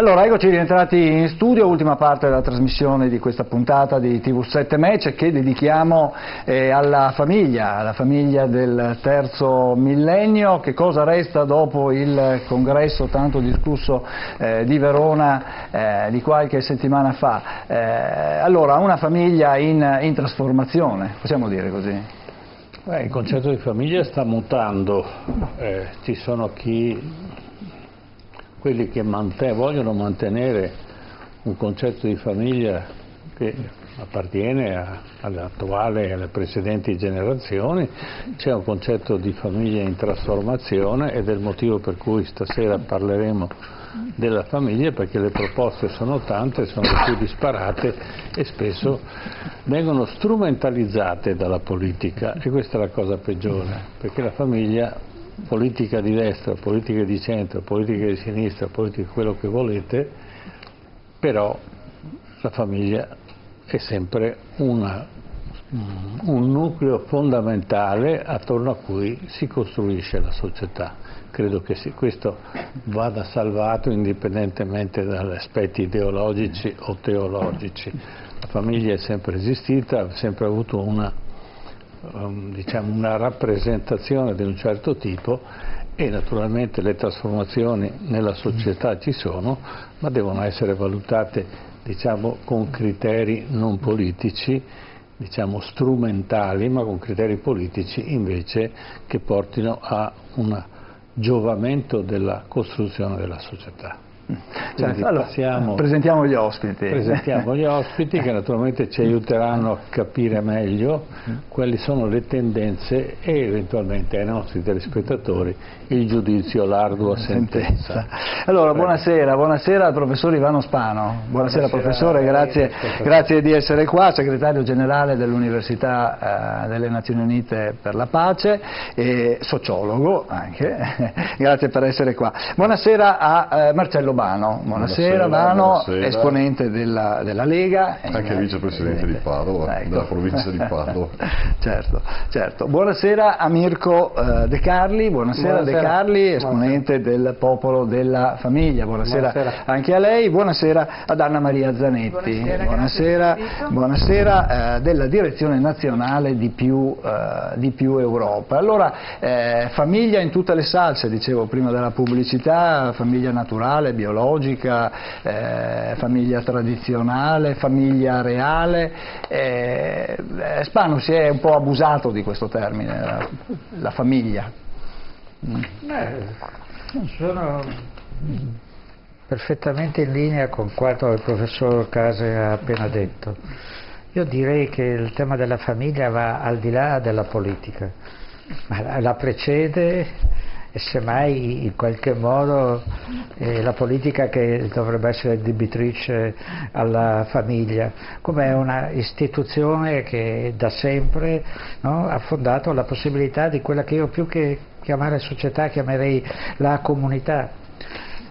Allora, eccoci rientrati in studio, ultima parte della trasmissione di questa puntata di TV7 Match che dedichiamo alla famiglia del terzo millennio. Che cosa resta dopo il congresso tanto discusso di Verona di qualche settimana fa? Allora, una famiglia in trasformazione, possiamo dire così? Il concetto di famiglia sta mutando, ci sono quelli che vogliono mantenere un concetto di famiglia che appartiene all'attuale e alle precedenti generazioni. C'è un concetto di famiglia in trasformazione ed è il motivo per cui stasera parleremo della famiglia, perché le proposte sono tante, sono le più disparate e spesso vengono strumentalizzate dalla politica, e questa è la cosa peggiore, perché la famiglia, politica di destra, politica di centro, politica di sinistra, politica quello che volete, però la famiglia è sempre un nucleo fondamentale attorno a cui si costruisce la società. Credo che questo vada salvato indipendentemente dagli aspetti ideologici o teologici. La famiglia è sempre esistita, ha sempre avuto una rappresentazione di un certo tipo, e naturalmente le trasformazioni nella società ci sono, ma devono essere valutate con criteri non politici, strumentali, ma con criteri politici invece che portino a un giovamento della costruzione della società. Allora, presentiamo gli ospiti. Presentiamo gli ospiti che naturalmente ci aiuteranno a capire meglio quali sono le tendenze e eventualmente ai nostri telespettatori il giudizio, l'ardua sentenza. Allora, buonasera al professor Ivano Spano. Buonasera professore, grazie di essere qua, segretario generale dell'Università delle Nazioni Unite per la Pace e sociologo anche. Grazie per essere qua. Buonasera a Marcello Bano. Buonasera Bano, esponente della Lega. Anche vicepresidente di Padova, della provincia di Padova. Certo. Buonasera a Mirko De Carli. Buonasera De Carli, esponente del Popolo della Famiglia. Buonasera anche a lei. Buonasera ad Anna Maria Zanetti. Buonasera della Direzione Nazionale di più Europa. Allora, famiglia in tutte le salse, dicevo prima della pubblicità, famiglia naturale, biologica, famiglia tradizionale, famiglia reale. Spano si è un po' abusato di questo termine, la famiglia. Sono perfettamente in linea con quanto il professor Case ha appena detto. Io direi che il tema della famiglia va al di là della politica, ma la precede, e semmai in qualche modo la politica che dovrebbe essere debitrice alla famiglia, come una istituzione che da sempre, no, ha fondato la possibilità di quella che io, più che chiamare società, chiamerei la comunità.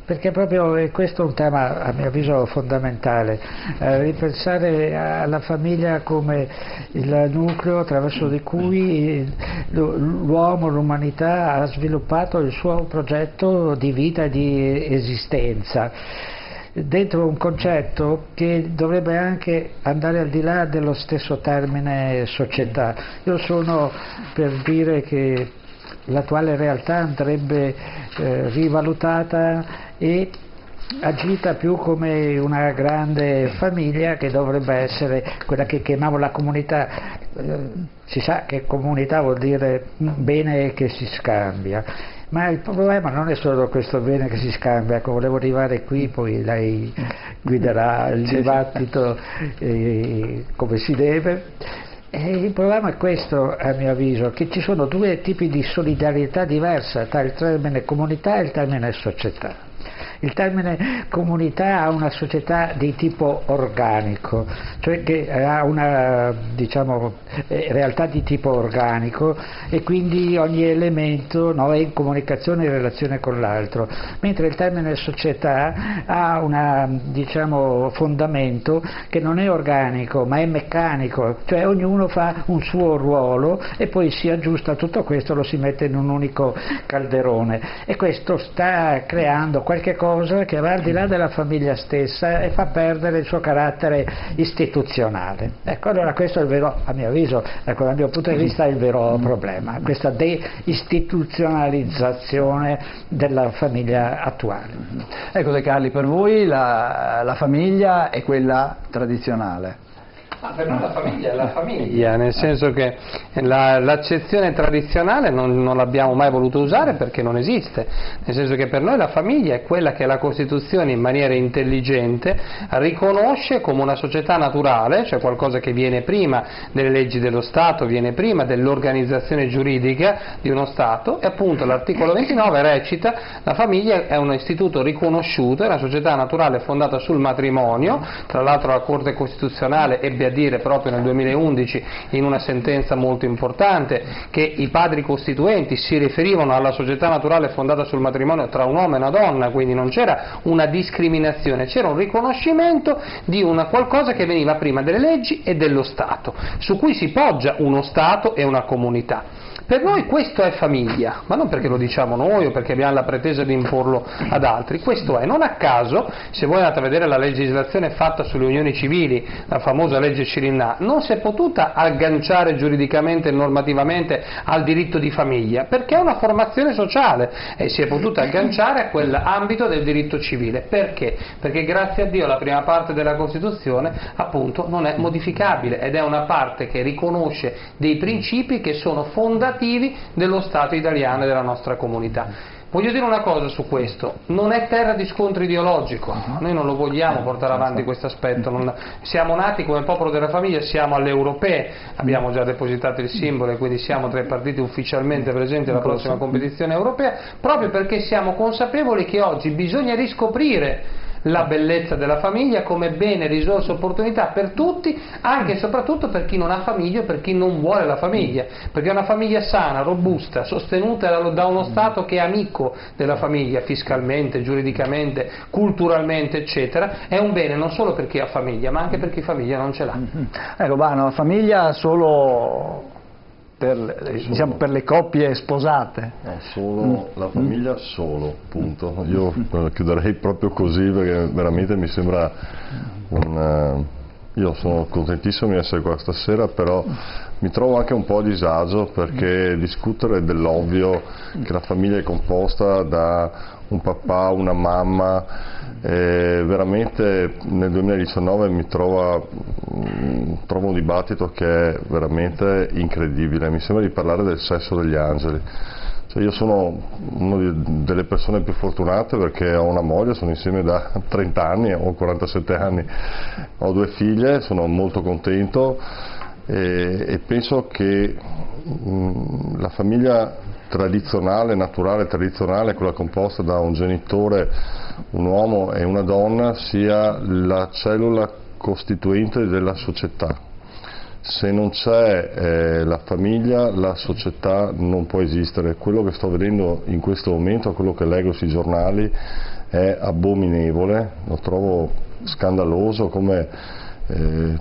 Perché proprio questo è un tema a mio avviso fondamentale, ripensare alla famiglia come il nucleo attraverso di cui l'uomo, l'umanità ha sviluppato il suo progetto di vita e di esistenza, dentro un concetto che dovrebbe anche andare al di là dello stesso termine società. Io sono per dire che l'attuale realtà andrebbe rivalutata e agita più come una grande famiglia, che dovrebbe essere quella che chiamavo la comunità. Si sa che comunità vuol dire bene che si scambia, ma il problema non è solo questo bene che si scambia. Volevo arrivare qui, poi lei guiderà il dibattito come si deve. Il problema è questo, a mio avviso, che ci sono due tipi di solidarietà diversa tra il termine comunità e il termine società. Il termine comunità ha una società di tipo organico, cioè che ha una realtà di tipo organico, e quindi ogni elemento, no, è in comunicazione e in relazione con l'altro, mentre il termine società ha un fondamento che non è organico ma è meccanico, cioè ognuno fa un suo ruolo e poi si aggiusta tutto questo, lo si mette in un unico calderone, e questo sta creando qualche cosa cosa che va al di là della famiglia stessa e fa perdere il suo carattere istituzionale. Ecco, allora questo è il vero, a mio avviso, ecco, dal mio punto di vista, è il vero problema, questa deistituzionalizzazione della famiglia attuale. Ecco De Carli, per voi la famiglia è quella tradizionale? Per noi la famiglia è la famiglia, nel senso che l'accezione tradizionale non l'abbiamo mai voluto usare perché non esiste, nel senso che per noi la famiglia è quella che la Costituzione in maniera intelligente riconosce come una società naturale, cioè qualcosa che viene prima delle leggi dello Stato, viene prima dell'organizzazione giuridica di uno Stato, e appunto l'articolo 29 recita: la famiglia è un istituto riconosciuto, è una società naturale fondata sul matrimonio. Tra l'altro la Corte Costituzionale ebbe a dire proprio nel 2011 in una sentenza molto importante che i padri costituenti si riferivano alla società naturale fondata sul matrimonio tra un uomo e una donna, quindi non c'era una discriminazione, c'era un riconoscimento di una qualcosa che veniva prima delle leggi e dello Stato, su cui si poggia uno Stato e una comunità. Per noi questo è famiglia, ma non perché lo diciamo noi o perché abbiamo la pretesa di imporlo ad altri, questo è. Non a caso, se voi andate a vedere la legislazione fatta sulle unioni civili, la famosa legge Cirinnà, non si è potuta agganciare giuridicamente e normativamente al diritto di famiglia, perché è una formazione sociale, e si è potuta agganciare a quell'ambito del diritto civile. Perché? Perché grazie a Dio la prima parte della Costituzione appunto non è modificabile, ed è una parte che riconosce dei principi che sono fondativi dello Stato italiano e della nostra comunità. Voglio dire una cosa su questo: non è terra di scontro ideologico, noi non lo vogliamo portare avanti questo aspetto, siamo nati come popolo della famiglia, siamo alle europee, abbiamo già depositato il simbolo e quindi siamo tra i partiti ufficialmente presenti alla prossima competizione europea, proprio perché siamo consapevoli che oggi bisogna riscoprire la bellezza della famiglia come bene, risorsa, opportunità per tutti, anche e soprattutto per chi non ha famiglia o per chi non vuole la famiglia, perché una famiglia sana, robusta, sostenuta da uno Stato che è amico della famiglia fiscalmente, giuridicamente, culturalmente eccetera, è un bene non solo per chi ha famiglia ma anche per chi famiglia non ce l'ha. Ecco, la famiglia solo diciamo, per le coppie sposate? Solo la famiglia, solo, punto. Io chiuderei proprio così, perché veramente mi sembra io sono contentissimo di essere qua stasera, però mi trovo anche un po' a disagio, perché discutere dell'ovvio, che la famiglia è composta da un papà, una mamma, veramente nel 2019 mi trovo un dibattito che è veramente incredibile. Mi sembra di parlare del sesso degli angeli. Cioè, io sono una delle persone più fortunate perché ho una moglie, sono insieme da 30 anni, ho 47 anni, ho 2 figlie, sono molto contento e penso che la famiglia tradizionale, naturale, tradizionale, quella composta da un genitore, un uomo e una donna, sia la cellula costituente della società. Se non c'è la famiglia, la società non può esistere. Quello che sto vedendo in questo momento, quello che leggo sui giornali, è abominevole, lo trovo scandaloso, come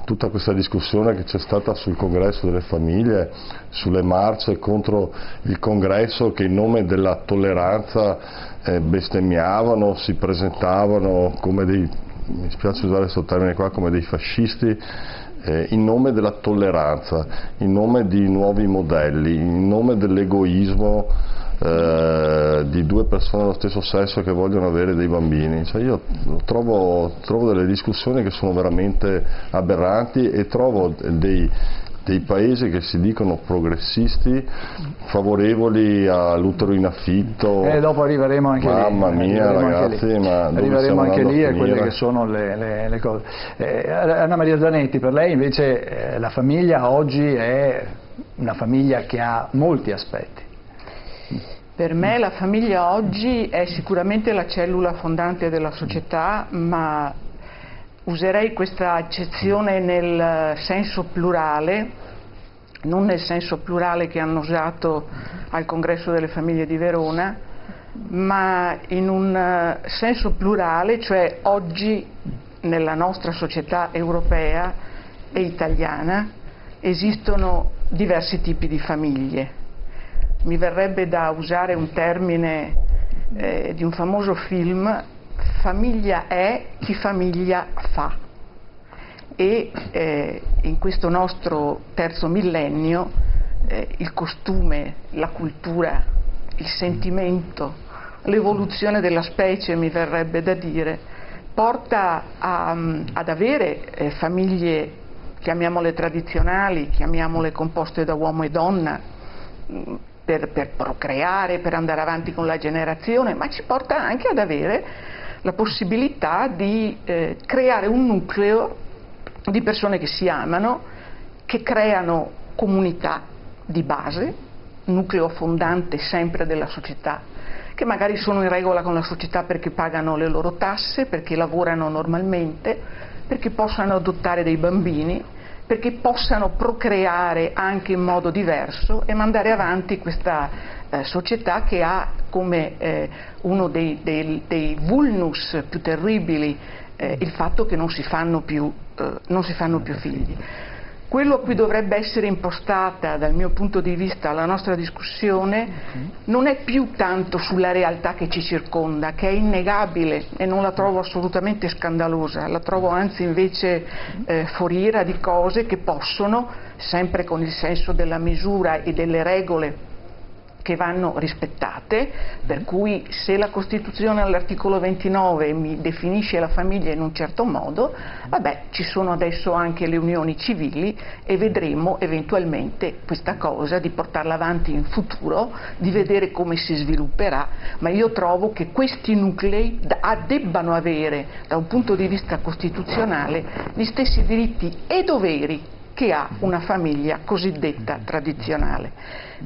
tutta questa discussione che c'è stata sul congresso delle famiglie, sulle marce contro il congresso, che in nome della tolleranza bestemmiavano, si presentavano come dei, mi spiace usare questo termine qua, come dei fascisti, in nome della tolleranza, in nome di nuovi modelli, in nome dell'egoismo di 2 persone dello stesso sesso che vogliono avere dei bambini. Cioè, io trovo delle discussioni che sono veramente aberranti, e trovo dei paesi che si dicono progressisti, favorevoli all'utero in affitto. Dopo arriveremo anche Mamma mia, ragazzi, ma arriveremo anche lì a quelle che sono le cose. Anna Maria Zanetti, per lei invece la famiglia oggi è una famiglia che ha molti aspetti. Per me la famiglia oggi è sicuramente la cellula fondante della società, ma userei questa accezione nel senso plurale, non nel senso plurale che hanno usato al Congresso delle Famiglie di Verona, ma in un senso plurale, cioè oggi nella nostra società europea e italiana esistono diversi tipi di famiglie. Mi verrebbe da usare un termine di un famoso film, famiglia è chi famiglia fa, e in questo nostro terzo millennio il costume, la cultura, il sentimento, l'evoluzione della specie, mi verrebbe da dire, porta ad avere famiglie, chiamiamole tradizionali, chiamiamole composte da uomo e donna, per procreare, per andare avanti con la generazione, ma ci porta anche ad avere la possibilità di creare un nucleo di persone che si amano, che creano comunità di base, nucleo fondante sempre della società, che magari sono in regola con la società perché pagano le loro tasse, perché lavorano normalmente, perché possano adottare dei bambini, perché possano procreare anche in modo diverso e mandare avanti questa società che ha come uno dei vulnus più terribili il fatto che non si fanno più figli. Quello a cui dovrebbe essere impostata, dal mio punto di vista, la nostra discussione non è più tanto sulla realtà che ci circonda, che è innegabile e non la trovo assolutamente scandalosa, la trovo anzi invece foriera di cose che possono, sempre con il senso della misura e delle regole che vanno rispettate, per cui se la Costituzione all'articolo 29 mi definisce la famiglia in un certo modo, vabbè, ci sono adesso anche le unioni civili e vedremo eventualmente questa cosa di portarla avanti in futuro, di vedere come si svilupperà, ma io trovo che questi nuclei debbano avere da un punto di vista costituzionale gli stessi diritti e doveri che ha una famiglia cosiddetta tradizionale.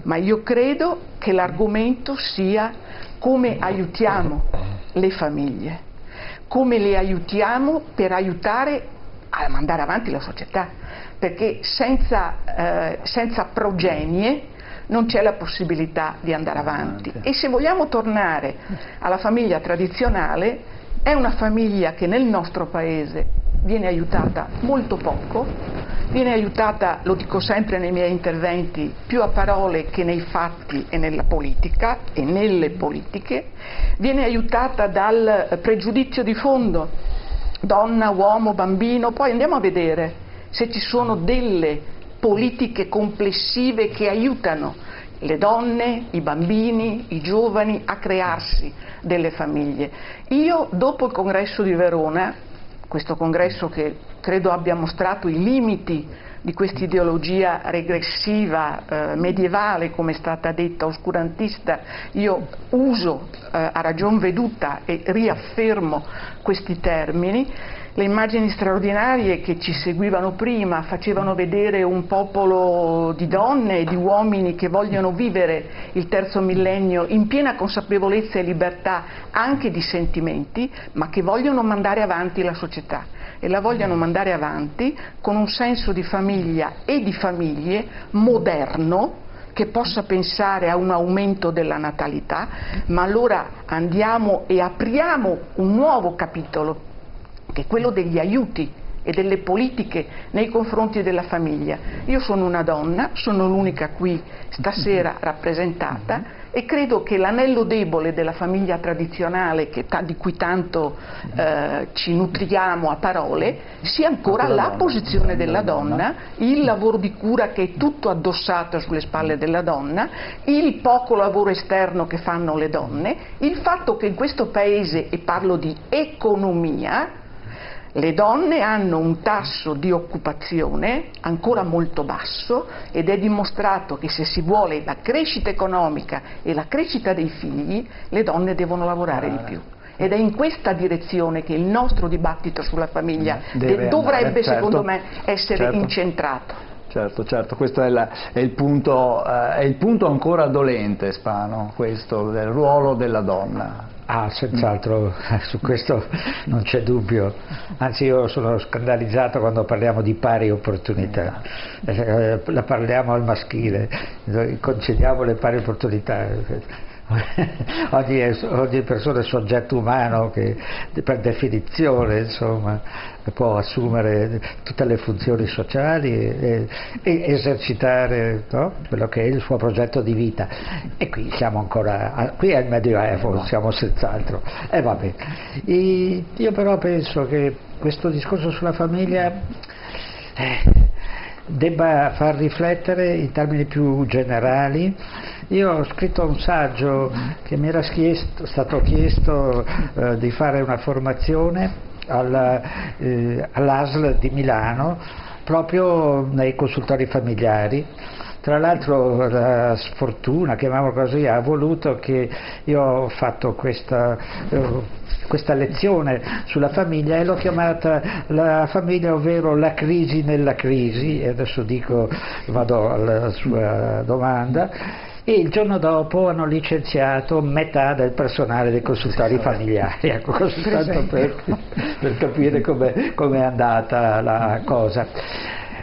Ma io credo che l'argomento sia come aiutiamo le famiglie, come le aiutiamo per aiutare a mandare avanti la società, perché senza progenie non c'è la possibilità di andare avanti. E se vogliamo tornare alla famiglia tradizionale, è una famiglia che nel nostro paese viene aiutata molto poco, viene aiutata, lo dico sempre nei miei interventi, più a parole che nei fatti e nella politica e nelle politiche, viene aiutata dal pregiudizio di fondo, donna, uomo, bambino, poi andiamo a vedere se ci sono delle politiche complessive che aiutano le donne, i bambini, i giovani a crearsi delle famiglie. Io, dopo il congresso di Verona, questo congresso che credo abbia mostrato i limiti di questa ideologia regressiva, medievale, come è stata detta, oscurantista, io uso a ragion veduta e riaffermo questi termini. Le immagini straordinarie che ci seguivano prima facevano vedere un popolo di donne e di uomini che vogliono vivere il terzo millennio in piena consapevolezza e libertà anche di sentimenti, ma che vogliono mandare avanti la società e la vogliono mandare avanti con un senso di famiglia e di famiglie moderno, che possa pensare a un aumento della natalità, ma allora andiamo e apriamo un nuovo capitolo, che è quello degli aiuti e delle politiche nei confronti della famiglia. Io sono una donna, sono l'unica qui stasera rappresentata e credo che l'anello debole della famiglia tradizionale, di cui tanto ci nutriamo a parole, sia ancora la posizione della donna, il lavoro di cura che è tutto addossato sulle spalle della donna, il poco lavoro esterno che fanno le donne, il fatto che in questo paese, e parlo di economia, le donne hanno un tasso di occupazione ancora molto basso ed è dimostrato che se si vuole la crescita economica e la crescita dei figli, le donne devono lavorare di più. Ed è in questa direzione che il nostro dibattito sulla famiglia dovrebbe, secondo me, essere incentrato. Certo, questo è il punto ancora dolente, Spano, questo del ruolo della donna. Senz'altro, su questo non c'è dubbio, anzi io sono scandalizzato quando parliamo di pari opportunità, la parliamo al maschile, concediamo le pari opportunità, ogni persona è soggetto umano che per definizione insomma può assumere tutte le funzioni sociali e esercitare, no? Quello che è il suo progetto di vita, e qui siamo ancora, qui è il Medioevo, siamo senz'altro, e va bene. Io però penso che questo discorso sulla famiglia debba far riflettere in termini più generali. Io ho scritto un saggio che mi era stato chiesto di fare una formazione all'ASL di Milano proprio nei consultori familiari. Tra l'altro la sfortuna, chiamiamolo così, ha voluto che io ho fatto questa lezione sulla famiglia e l'ho chiamata la famiglia, ovvero la crisi nella crisi, e adesso vado alla sua domanda. E il giorno dopo hanno licenziato metà del personale dei consultori familiari, ecco, così tanto per capire come è andata la cosa.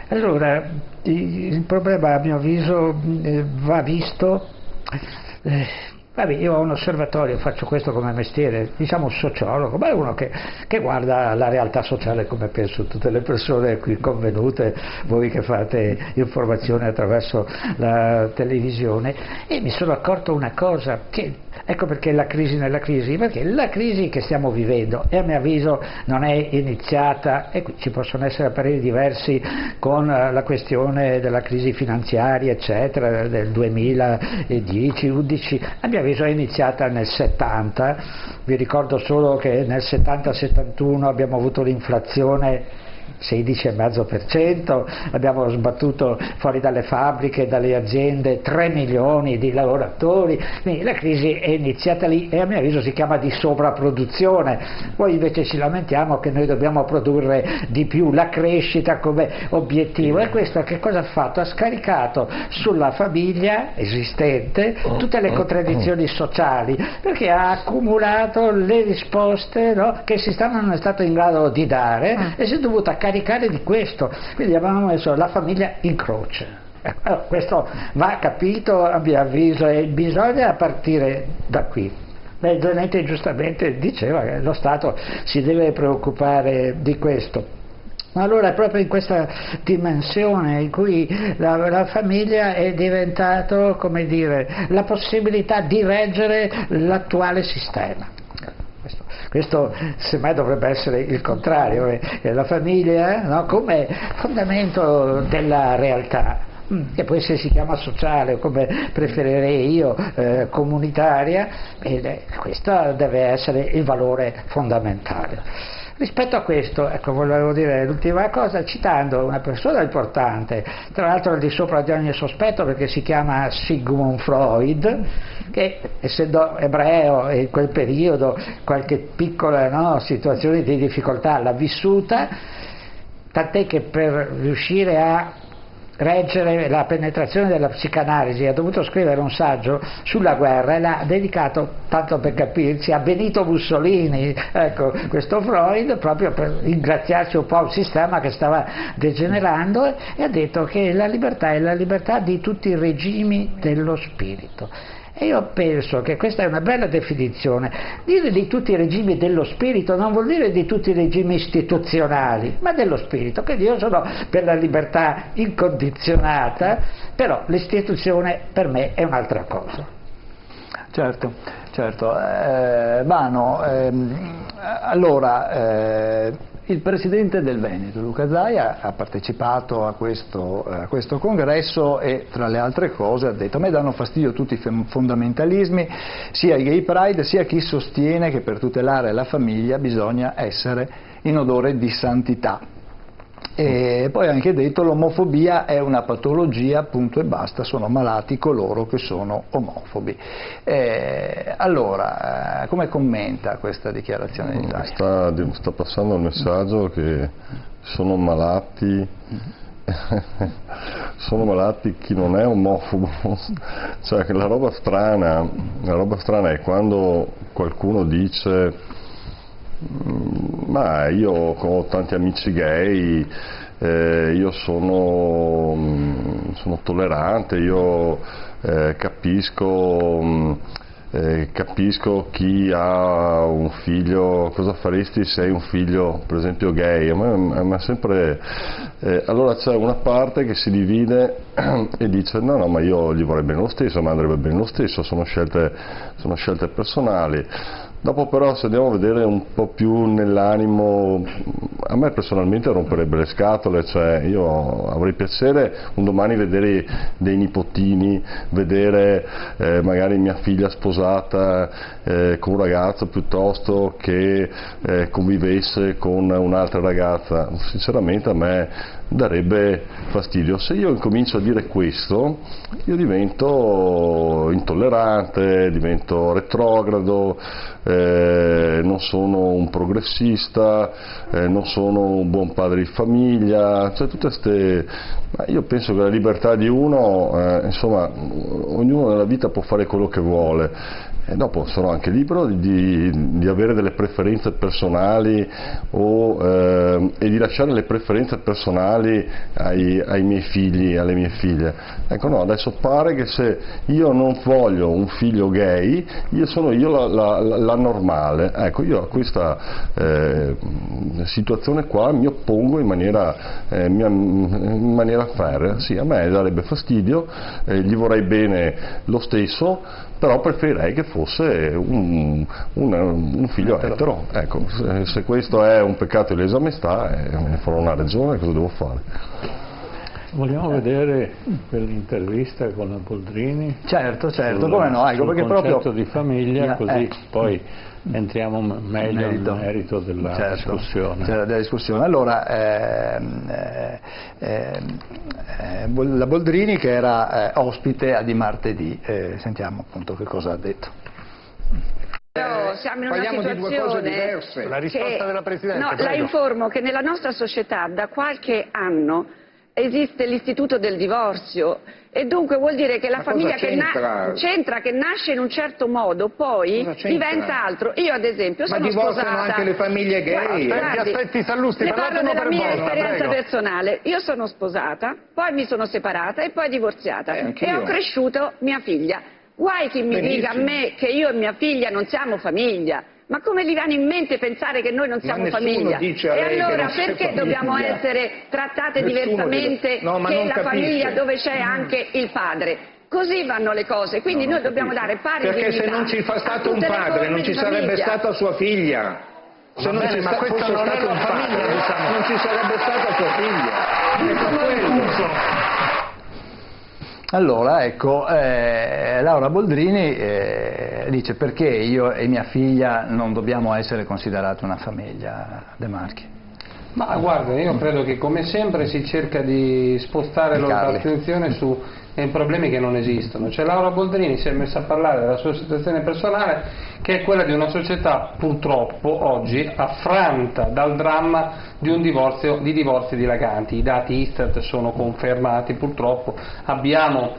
Allora, il problema a mio avviso va visto. Vabbè, io ho un osservatorio, faccio questo come mestiere, diciamo un sociologo, ma è uno che guarda la realtà sociale come penso tutte le persone qui convenute, voi che fate informazione attraverso la televisione, e mi sono accorto una cosa, che ecco perché la crisi nella crisi, perché la crisi che stiamo vivendo, e a mio avviso non è iniziata, e qui ci possono essere pareri diversi con la questione della crisi finanziaria eccetera del 2010-11, a mio avviso è iniziata nel 70, vi ricordo solo che nel 70-71 abbiamo avuto l'inflazione 16,5%, abbiamo sbattuto fuori dalle fabbriche, dalle aziende 3 milioni di lavoratori, quindi la crisi è iniziata lì e a mio avviso si chiama di sovrapproduzione. Poi invece ci lamentiamo che noi dobbiamo produrre di più, la crescita come obiettivo, e questo che cosa ha fatto? Ha scaricato sulla famiglia esistente tutte le contraddizioni sociali, perché ha accumulato le risposte, no, che il sistema non è stato in grado di dare e si è dovuta caricare di questo, quindi abbiamo messo la famiglia in croce. Allora, questo va capito a mio avviso e bisogna partire da qui. Zanetti giustamente diceva che lo Stato si deve preoccupare di questo. Ma allora è proprio in questa dimensione in cui la famiglia è diventato, come dire, la possibilità di reggere l'attuale sistema. Questo semmai dovrebbe essere il contrario, la famiglia, no, come fondamento della realtà, che poi se si chiama sociale, come preferirei io, comunitaria, questo deve essere il valore fondamentale. Rispetto a questo, ecco, volevo dire l'ultima cosa citando una persona importante, tra l'altro al di sopra di ogni sospetto, perché si chiama Sigmund Freud, che essendo ebreo in quel periodo qualche piccola, no, situazione di difficoltà l'ha vissuta, tant'è che per riuscire a reggere la penetrazione della psicanalisi ha dovuto scrivere un saggio sulla guerra e l'ha dedicato, tanto per capirci, a Benito Mussolini, ecco, questo Freud, proprio per ringraziarsi un po' al sistema che stava degenerando, e ha detto che la libertà è la libertà di tutti i regimi dello spirito. E io penso che questa è una bella definizione. Dire di tutti i regimi dello spirito non vuol dire di tutti i regimi istituzionali, ma dello spirito. Quindi io sono per la libertà incondizionata, però l'istituzione per me è un'altra cosa. Certo. Vano, allora il presidente del Veneto, Luca Zaia, ha partecipato a questo congresso e tra le altre cose ha detto: a me danno fastidio tutti i fondamentalismi, sia i gay pride sia chi sostiene che per tutelare la famiglia bisogna essere in odore di santità. E poi ha anche detto: l'omofobia è una patologia, punto e basta, sono malati coloro che sono omofobi. Allora, come commenta questa dichiarazione di Zaia? Sta passando il messaggio che sono malati chi non è omofobo. Cioè, che la roba strana è quando qualcuno dice: ma io ho tanti amici gay, io sono tollerante, io capisco capisco chi ha un figlio, cosa faresti se hai un figlio per esempio gay, ma sempre allora c'è una parte che si divide e dice no ma io gli vorrei bene lo stesso, ma andrebbe bene lo stesso, sono scelte personali. Dopo però, se andiamo a vedere un po' più nell'animo, a me personalmente romperebbe le scatole, cioè io avrei piacere un domani vedere dei nipotini, vedere magari mia figlia sposata con un ragazzo piuttosto che convivesse con un'altra ragazza. Sinceramente a me darebbe fastidio. Se io incomincio a dire questo, io divento intollerante, divento retrogrado, non sono un progressista, non sono un buon padre di famiglia, cioè tutte queste... Ma io penso che la libertà di uno, insomma, ognuno nella vita può fare quello che vuole. E dopo sono anche libero di avere delle preferenze personali e di lasciare le preferenze personali ai miei figli, alle mie figlie. Ecco no, adesso pare che se io non voglio un figlio gay, sono io la normale. Ecco, io a questa situazione qua mi oppongo in maniera ferrea. Sì, a me darebbe fastidio, gli vorrei bene lo stesso, però preferirei che fosse un figlio etero. Ecco, se questo è un peccato di lesa maestà, me ne farò una ragione, cosa devo fare? Vogliamo vedere quell'intervista con la Boldrini? Certo, come no, ecco, perché concetto proprio di famiglia, così poi entriamo meglio nel merito della discussione. Della discussione. Allora, la Boldrini che era ospite a Di Martedì, sentiamo appunto che cosa ha detto. Siamo in una Parliamo situazione di due cose diverse. La risposta della Presidente. No, la informo che nella nostra società da qualche anno esiste l'istituto del divorzio e dunque vuol dire che la famiglia che nasce in un certo modo poi diventa altro. Io ad esempio sono divorziano sposata. anche le famiglie gay. Aspetti Sallusti, le parlo della mia esperienza personale. Io sono sposata, poi mi sono separata e poi divorziata e ho cresciuto mia figlia. Guai chi mi dica a me che io e mia figlia non siamo famiglia. Ma come gli viene in mente pensare che noi non siamo famiglia? E allora perché dobbiamo essere trattate diversamente che la famiglia dove c'è anche il padre? Così vanno le cose, quindi noi dobbiamo dare pari dignità. Perché se non ci fosse stato un padre non ci sarebbe stata sua figlia. Se non ci fosse stato un padre non ci sarebbe stata sua figlia. Allora, ecco, Laura Boldrini dice perché io e mia figlia non dobbiamo essere considerati una famiglia, De Marchi. Ma guarda, io credo che come sempre si cerca di spostare l'attenzione su problemi che non esistono. Cioè Laura Boldrini si è messa a parlare della sua situazione personale, che è quella di una società purtroppo oggi affranta dal dramma di divorzi dilaganti. I dati Istat sono confermati, purtroppo abbiamo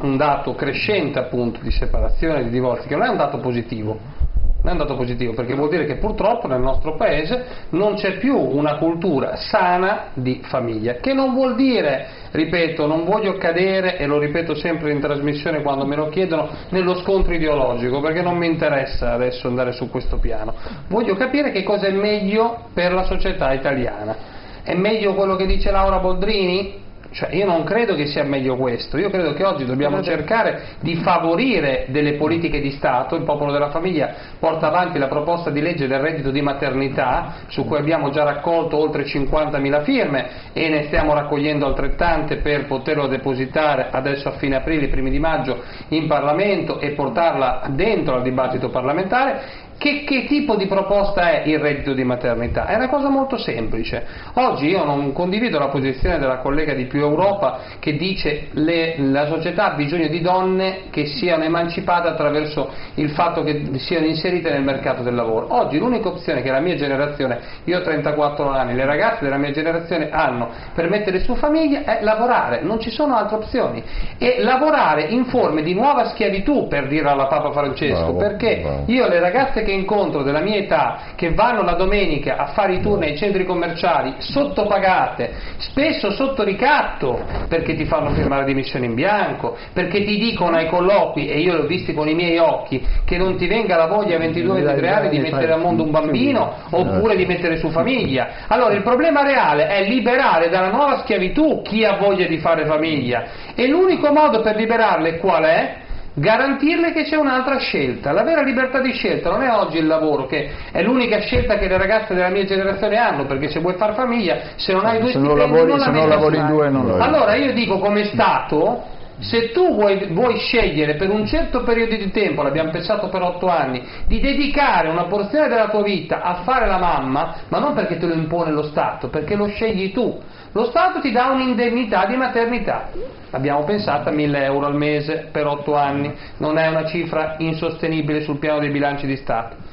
un dato crescente appunto di separazione, di divorzi, che non è un dato positivo. Non è un dato positivo perché vuol dire che purtroppo nel nostro paese non c'è più una cultura sana di famiglia, che non vuol dire, ripeto, non voglio cadere, e lo ripeto sempre in trasmissione quando me lo chiedono, nello scontro ideologico, perché non mi interessa adesso andare su questo piano. Voglio capire che cosa è meglio per la società italiana. È meglio quello che dice Laura Boldrini? Cioè, io non credo che sia meglio questo. Io credo che oggi dobbiamo cercare di favorire delle politiche di Stato. Il Popolo della Famiglia porta avanti la proposta di legge del reddito di maternità, su cui abbiamo già raccolto oltre 50.000 firme e ne stiamo raccogliendo altrettante per poterlo depositare adesso a fine aprile, primi di maggio in Parlamento e portarla dentro al dibattito parlamentare. Che tipo di proposta è il reddito di maternità? È una cosa molto semplice. Oggi io non condivido la posizione della collega di Più Europa che dice la società ha bisogno di donne che siano emancipate attraverso il fatto che siano inserite nel mercato del lavoro. Oggi l'unica opzione che la mia generazione, io ho 34 anni, le ragazze della mia generazione hanno per mettere su famiglia è lavorare, non ci sono altre opzioni. E lavorare in forme di nuova schiavitù, per dire alla Papa Francesco, perché io le ragazze che incontro della mia età che vanno la domenica a fare i turni ai centri commerciali sottopagate, spesso sotto ricatto, perché ti fanno firmare dimissioni in bianco, perché ti dicono ai colloqui, e io l'ho visti con i miei occhi, che non ti venga la voglia a 22-23 anni di mettere al mondo un bambino oppure di mettere su famiglia. Allora il problema reale è liberare dalla nuova schiavitù chi ha voglia di fare famiglia, e l'unico modo per liberarle qual è? Garantirle che c'è un'altra scelta. La vera libertà di scelta non è oggi il lavoro, che è l'unica scelta che le ragazze della mia generazione hanno, perché se vuoi far famiglia, se non hai due stipendi non lavori in due, non lavori. Allora io dico, come Stato, se tu vuoi scegliere per un certo periodo di tempo, l'abbiamo pensato per 8 anni, di dedicare una porzione della tua vita a fare la mamma, ma non perché te lo impone lo Stato, perché lo scegli tu. Lo Stato ti dà un'indennità di maternità, l'abbiamo pensata 1.000 euro al mese per 8 anni, non è una cifra insostenibile sul piano dei bilanci di Stato.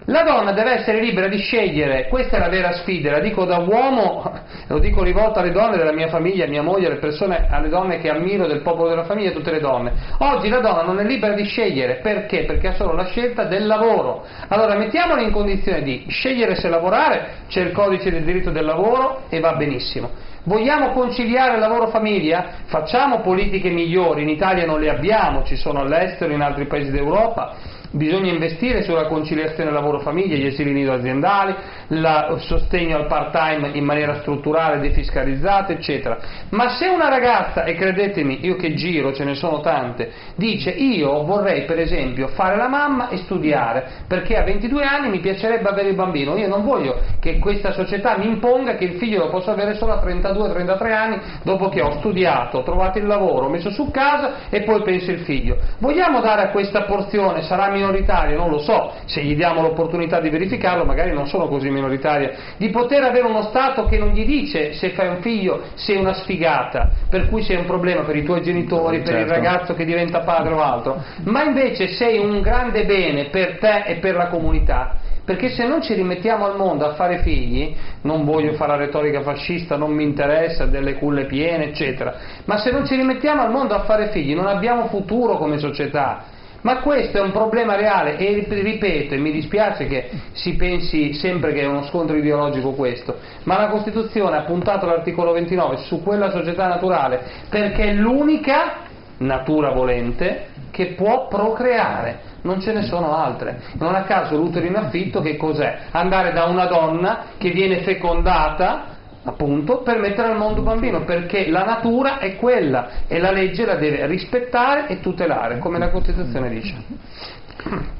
La donna deve essere libera di scegliere, questa è la vera sfida, la dico da uomo, lo dico rivolto alle donne della mia famiglia, mia moglie, alle donne che ammiro del popolo della famiglia, tutte le donne. Oggi la donna non è libera di scegliere, perché? Perché ha solo la scelta del lavoro. Allora mettiamola in condizione di scegliere se lavorare, c'è il codice del diritto del lavoro e va benissimo. Vogliamo conciliare lavoro-famiglia? Facciamo politiche migliori, in Italia non le abbiamo, ci sono all'estero, in altri paesi d'Europa. Bisogna investire sulla conciliazione lavoro-famiglia, gli asili nido aziendali, il sostegno al part-time in maniera strutturale, defiscalizzata, eccetera. Ma se una ragazza, e credetemi, io che giro, ce ne sono tante, dice io vorrei per esempio fare la mamma e studiare, perché a 22 anni mi piacerebbe avere il bambino, io non voglio che questa società mi imponga che il figlio lo posso avere solo a 32-33 anni, dopo che ho studiato, ho trovato il lavoro, ho messo su casa e poi penso il figlio. Vogliamo dare a questa porzione, sarà minoritaria, non lo so, se gli diamo l'opportunità di verificarlo, magari non sono così minoritaria, di poter avere uno Stato che non gli dice se fai un figlio sei una sfigata, per cui sei un problema per i tuoi genitori, per il ragazzo che diventa padre o altro, ma invece sei un grande bene per te e per la comunità. Perché se non ci rimettiamo al mondo a fare figli, non voglio fare la retorica fascista, non mi interessa, delle culle piene, eccetera, ma se non ci rimettiamo al mondo a fare figli non abbiamo futuro come società. Ma questo è un problema reale e ripeto, e mi dispiace che si pensi sempre che è uno scontro ideologico questo, ma la Costituzione ha puntato l'articolo 29 su quella società naturale perché è l'unica natura volente che può procreare, non ce ne sono altre. Non a caso l'utero in affitto che cos'è? Andare da una donna che viene fecondata appunto per mettere al mondo un bambino, perché la natura è quella e la legge la deve rispettare e tutelare, come la Costituzione dice.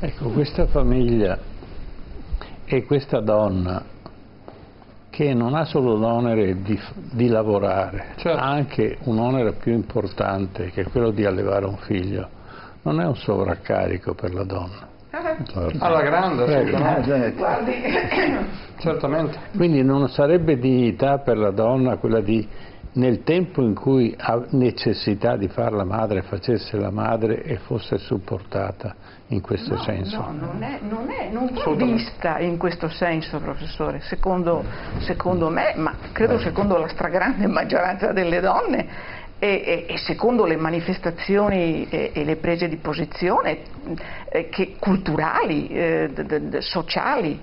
Ecco, questa famiglia e questa donna che non ha solo l'onere di lavorare, certo, ha anche un onere più importante che è quello di allevare un figlio, non è un sovraccarico per la donna. Certo. Alla grande, certamente. Quindi non sarebbe dignità per la donna quella di, nel tempo in cui ha necessità di fare la madre, facesse la madre e fosse supportata in questo senso? No, non va vista in questo senso, professore, secondo me, ma credo secondo la stragrande maggioranza delle donne. E secondo le manifestazioni e le prese di posizione culturali, sociali,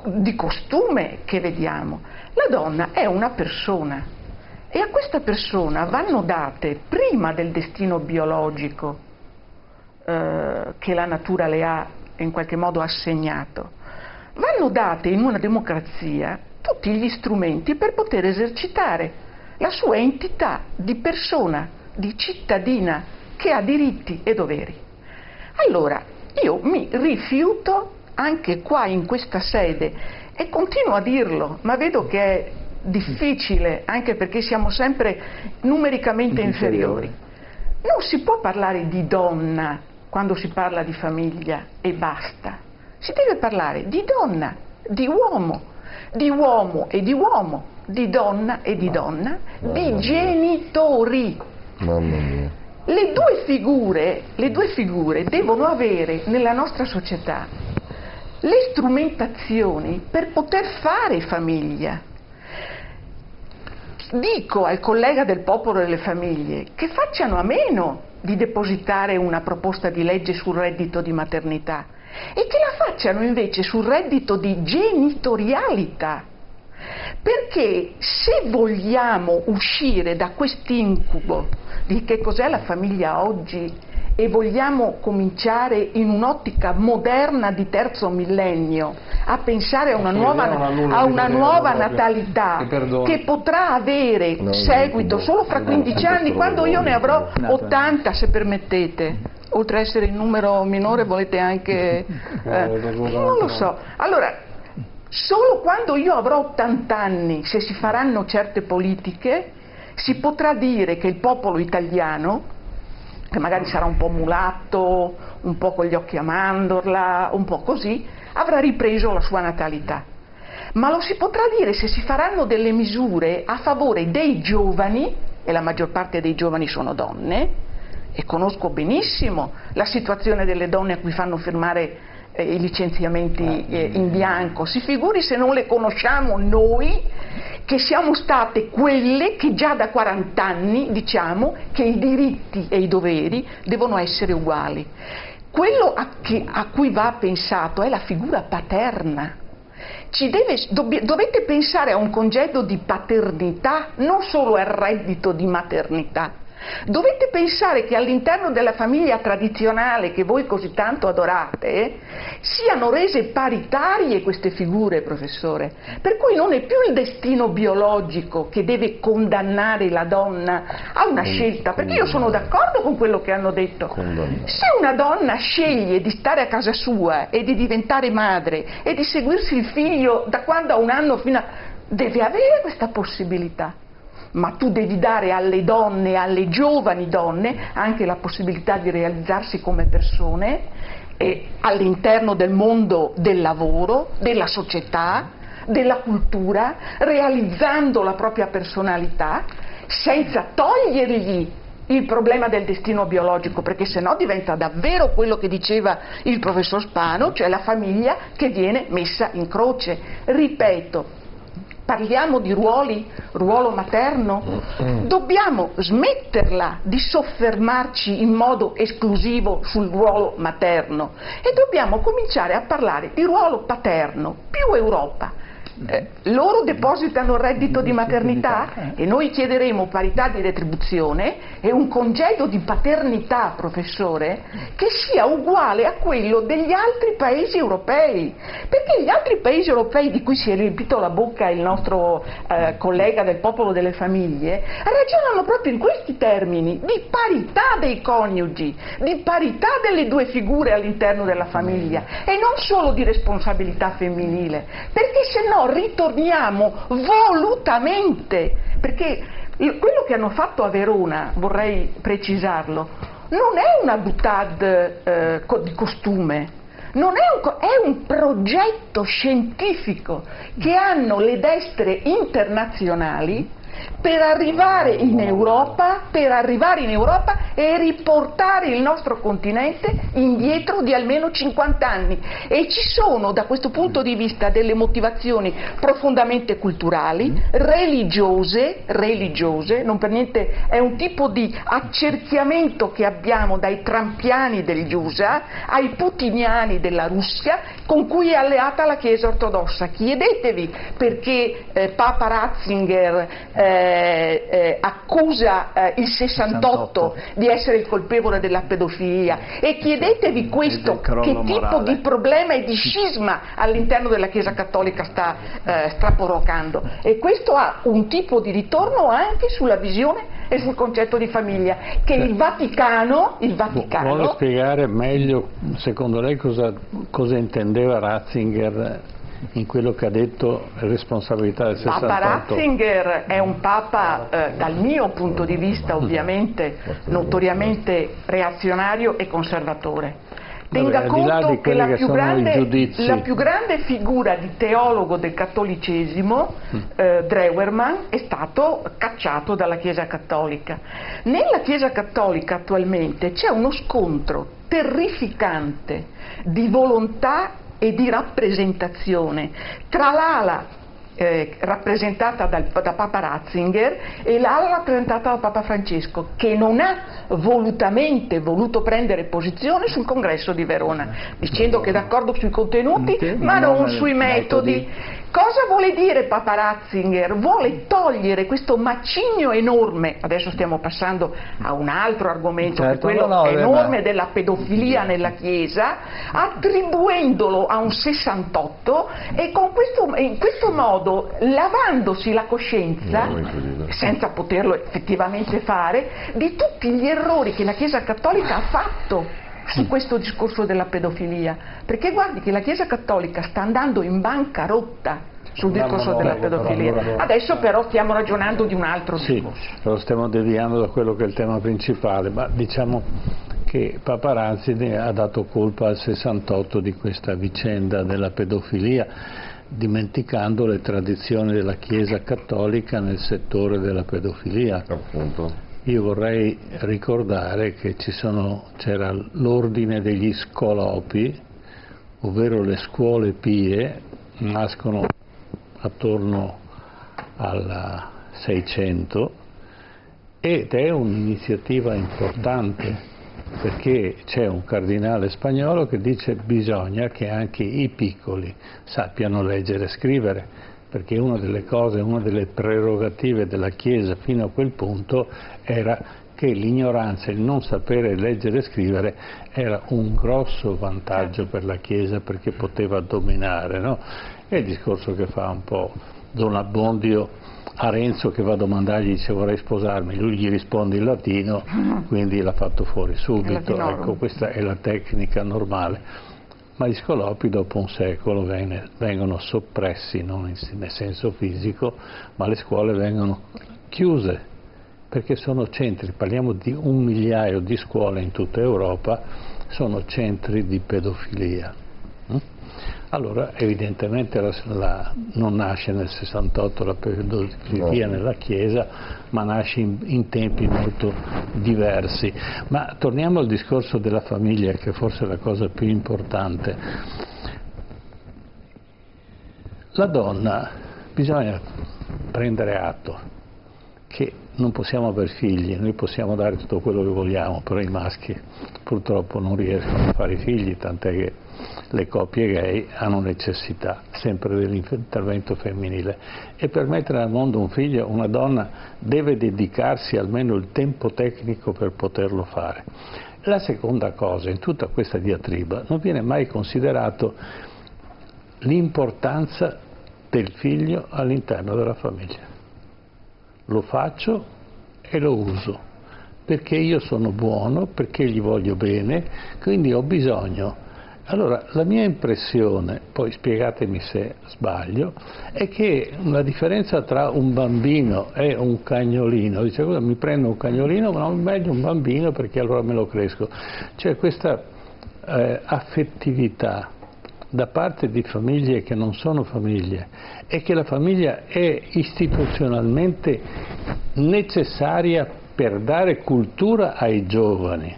di costume che vediamo, la donna è una persona e a questa persona vanno date, prima del destino biologico che la natura le ha in qualche modo assegnato, vanno date in una democrazia tutti gli strumenti per poter esercitare la sua entità di persona, di cittadina che ha diritti e doveri. Allora, io mi rifiuto anche qua in questa sede e continuo a dirlo, ma vedo che è difficile anche perché siamo sempre numericamente inferiori. Non si può parlare di donna quando si parla di famiglia e basta. Si deve parlare di donna, di uomo e di uomo, di donna e di donna, di genitori. Mamma mia. Le due figure devono avere nella nostra società le strumentazioni per poter fare famiglia. Dico al collega del Popolo delle Famiglie che facciano a meno di depositare una proposta di legge sul reddito di maternità e che la facciano invece sul reddito di genitorialità. Perché se vogliamo uscire da quest'incubo di che cos'è la famiglia oggi e vogliamo cominciare in un'ottica moderna di terzo millennio a pensare a una nuova natalità che potrà avere seguito solo fra 15 anni, quando io ne avrò 80, se permettete, oltre a essere il numero minore volete anche non lo so. Allora, solo quando io avrò 80 anni, se si faranno certe politiche, si potrà dire che il popolo italiano, che magari sarà un po' mulatto, un po' con gli occhi a mandorla, un po' così, avrà ripreso la sua natalità. Ma lo si potrà dire se si faranno delle misure a favore dei giovani, e la maggior parte dei giovani sono donne, e conosco benissimo la situazione delle donne a cui fanno firmare i licenziamenti in bianco. Si figuri se non le conosciamo noi, che siamo state quelle che già da 40 anni diciamo che i diritti e i doveri devono essere uguali. Quello a cui va pensato è la figura paterna. Dovete pensare a un congedo di paternità, non solo al reddito di maternità. Dovete pensare che all'interno della famiglia tradizionale che voi così tanto adorate siano rese paritarie queste figure, professore, per cui non è più il destino biologico che deve condannare la donna a una scelta, perché io sono d'accordo con quello che hanno detto. Se una donna sceglie di stare a casa sua e di diventare madre e di seguirsi il figlio da quando ha un anno deve avere questa possibilità. Ma tu devi dare alle donne, alle giovani donne, anche la possibilità di realizzarsi come persone e all'interno del mondo del lavoro, della società, della cultura, realizzando la propria personalità, senza togliergli il problema del destino biologico, perché sennò diventa davvero quello che diceva il professor Spano, cioè la famiglia che viene messa in croce. Ripeto, parliamo di ruolo materno, dobbiamo smetterla di soffermarci in modo esclusivo sul ruolo materno e dobbiamo cominciare a parlare di ruolo paterno, più Europa. Loro depositano il reddito di maternità e noi chiederemo parità di retribuzione e un congedo di paternità, professore, che sia uguale a quello degli altri paesi europei, perché gli altri paesi europei di cui si è riempito la bocca il nostro collega del Popolo delle Famiglie ragionano proprio in questi termini di parità dei coniugi, di parità delle due figure all'interno della famiglia e non solo di responsabilità femminile, perché se no ritorniamo volutamente, perché quello che hanno fatto a Verona, vorrei precisarlo, non è una boutade di costume, è un progetto scientifico che hanno le destre internazionali per arrivare in Europa e riportare il nostro continente indietro di almeno 50 anni. E ci sono da questo punto di vista delle motivazioni profondamente culturali, religiose, non per niente è un tipo di accerchiamento che abbiamo dai trampiani degli USA ai putiniani della Russia, con cui è alleata la Chiesa ortodossa. Chiedetevi perché Papa Ratzinger accusa il 68 di essere il colpevole della pedofilia e chiedetevi questo, che tipo di problema e di scisma all'interno della Chiesa cattolica sta provocando, e questo ha un tipo di ritorno anche sulla visione e sul concetto di famiglia che il Vaticano vuole spiegare meglio secondo lei cosa intendeva Ratzinger in quello che ha detto responsabilità del 68? Papa Ratzinger è un papa dal mio punto di vista ovviamente notoriamente reazionario e conservatore. Tenga conto che la più grande figura di teologo del cattolicesimo, Drewermann, è stato cacciato dalla Chiesa cattolica. Nella Chiesa cattolica attualmente c'è uno scontro terrificante di volontà e di rappresentazione tra l'ala rappresentata da Papa Ratzinger e l'ala rappresentata da Papa Francesco, che non ha volutamente voluto prendere posizione sul congresso di Verona, dicendo che è d'accordo sui contenuti ma non sui metodi. Cosa vuole dire Papa Ratzinger? Vuole togliere questo macigno enorme, adesso stiamo passando a un altro argomento, che è quello enorme della pedofilia nella Chiesa, attribuendolo a un 68 e in questo modo lavandosi la coscienza, senza poterlo effettivamente fare, di tutti gli errori che la Chiesa Cattolica ha fatto su questo discorso della pedofilia, perché guardi che la Chiesa Cattolica sta andando in bancarotta sul discorso della pedofilia. Adesso però stiamo ragionando di un altro discorso. Sì, lo stiamo deviando da quello che è il tema principale, ma diciamo che Papa Ratzinger ha dato colpa al 68 di questa vicenda della pedofilia, dimenticando le tradizioni della Chiesa Cattolica nel settore della pedofilia. Appunto. Io vorrei ricordare che c'era l'ordine degli scolopi, ovvero le scuole pie, nascono attorno al 600 ed è un'iniziativa importante, perché c'è un cardinale spagnolo che dice che bisogna che anche i piccoli sappiano leggere e scrivere, perché una delle prerogative della Chiesa fino a quel punto era che l'ignoranza, il non sapere leggere e scrivere era un grosso vantaggio per la Chiesa, perché poteva dominare, no? È il discorso che fa un po' Don Abbondio a Renzo, che va a domandargli, dice vorrei sposarmi, lui gli risponde in latino, quindi l'ha fatto fuori subito. Ecco, questa è la tecnica normale. Ma gli scolopi dopo un secolo vengono soppressi, non nel senso fisico, ma le scuole vengono chiuse, perché sono centri, parliamo di 1 migliaio di scuole in tutta Europa, sono centri di pedofilia. Allora evidentemente non nasce nel 68 la pedofilia nella Chiesa, ma nasce in tempi molto diversi. Ma torniamo al discorso della famiglia, che forse è la cosa più importante. La donna, bisogna prendere atto che non possiamo avere figli, noi possiamo dare tutto quello che vogliamo, però i maschi purtroppo non riescono a fare figli, tant'è che le coppie gay hanno necessità sempre dell'intervento femminile, e per mettere al mondo un figlio una donna deve dedicarsi almeno il tempo tecnico per poterlo fare. La seconda cosa, in tutta questa diatriba non viene mai considerato l'importanza del figlio all'interno della famiglia. Lo faccio e lo uso perché io sono buono, perché gli voglio bene, quindi ho bisogno. Allora, la mia impressione, poi spiegatemi se sbaglio, è che la differenza tra un bambino e un cagnolino, dice cosa, mi prendo un cagnolino, ma non meglio un bambino perché allora me lo cresco. C'è questa affettività da parte di famiglie che non sono famiglie, e che la famiglia è istituzionalmente necessaria per dare cultura ai giovani